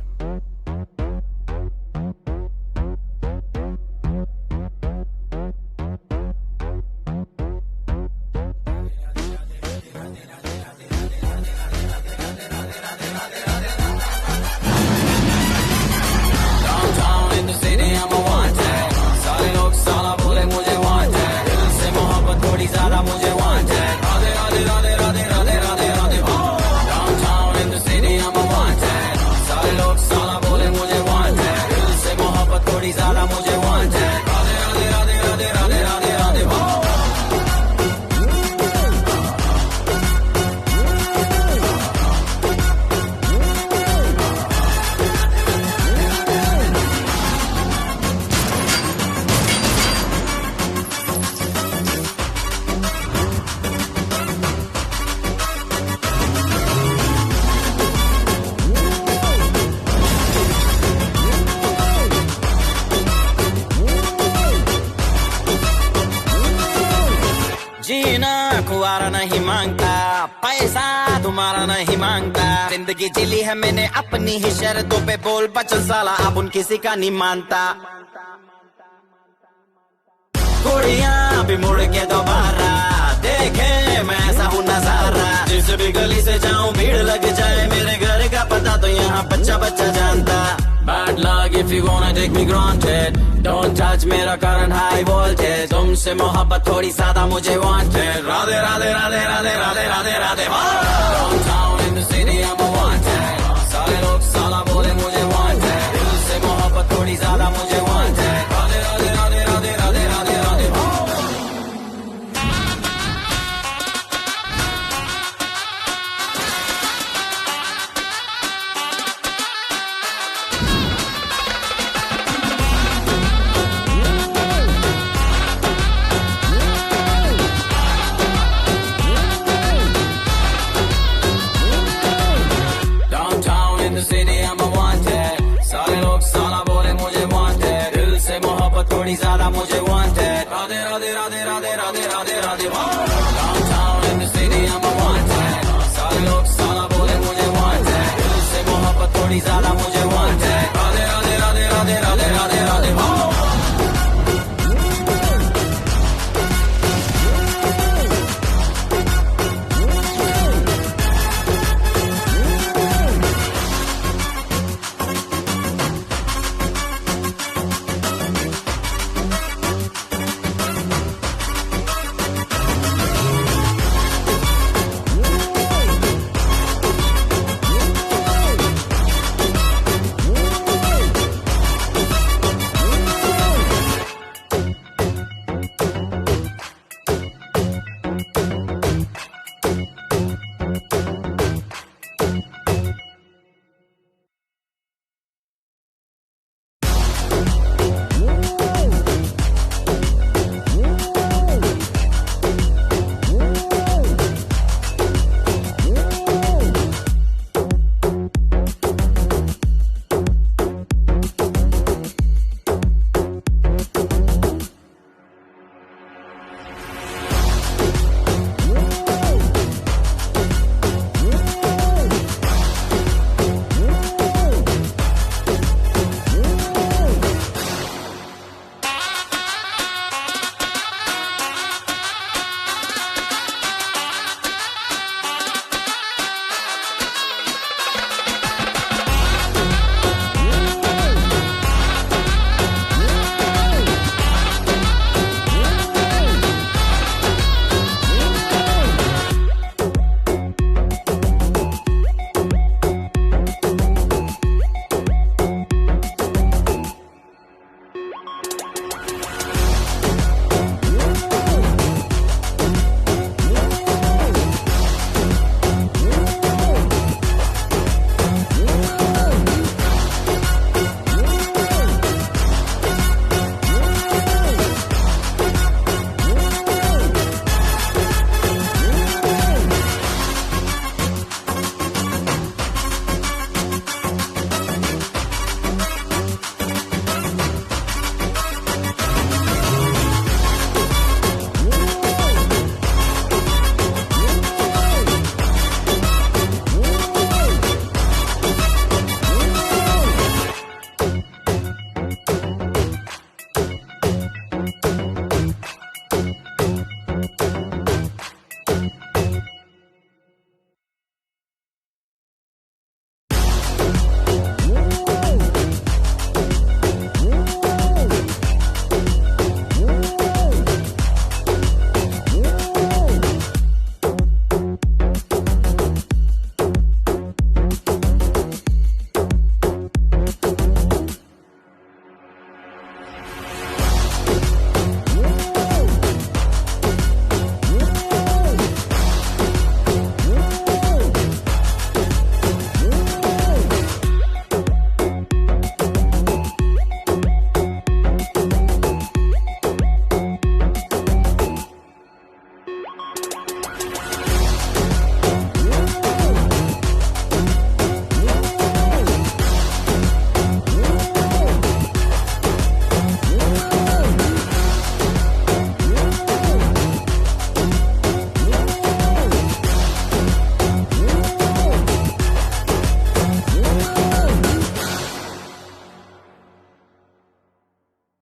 नहीं मांगता, पैसा तुम्हारा नहीं मांगता, जिंदगी जिली है मैंने अपनी ही शर्तों पे, बोल बचन साला अब उन किसी का नहीं मानता। कुड़ियां भी मुड़ के दोबारा देखे मैं ऐसा हूँ नजारा, जिस भी गली से जाऊं भीड़ लग जाए, मेरे घर का पता तो यहाँ बच्चा बच्चा जानता। Bad luck if you wanna take me granted, don't touch मेरा current high voltage, तुमसे मोहब्बत थोड़ी ज्यादा मुझे wanted, Radhe Radhe Radhe Radhe Radhe Radhe Radhe. Downtown in the city I'm a wanted, सारे लोग साला बोले मुझे wanted, दिल से मोहब्बत थोड़ी ज्यादा मुझे wanted, राधे राधे राधे राधे राधे राधे राधे। ज्यादा मुझे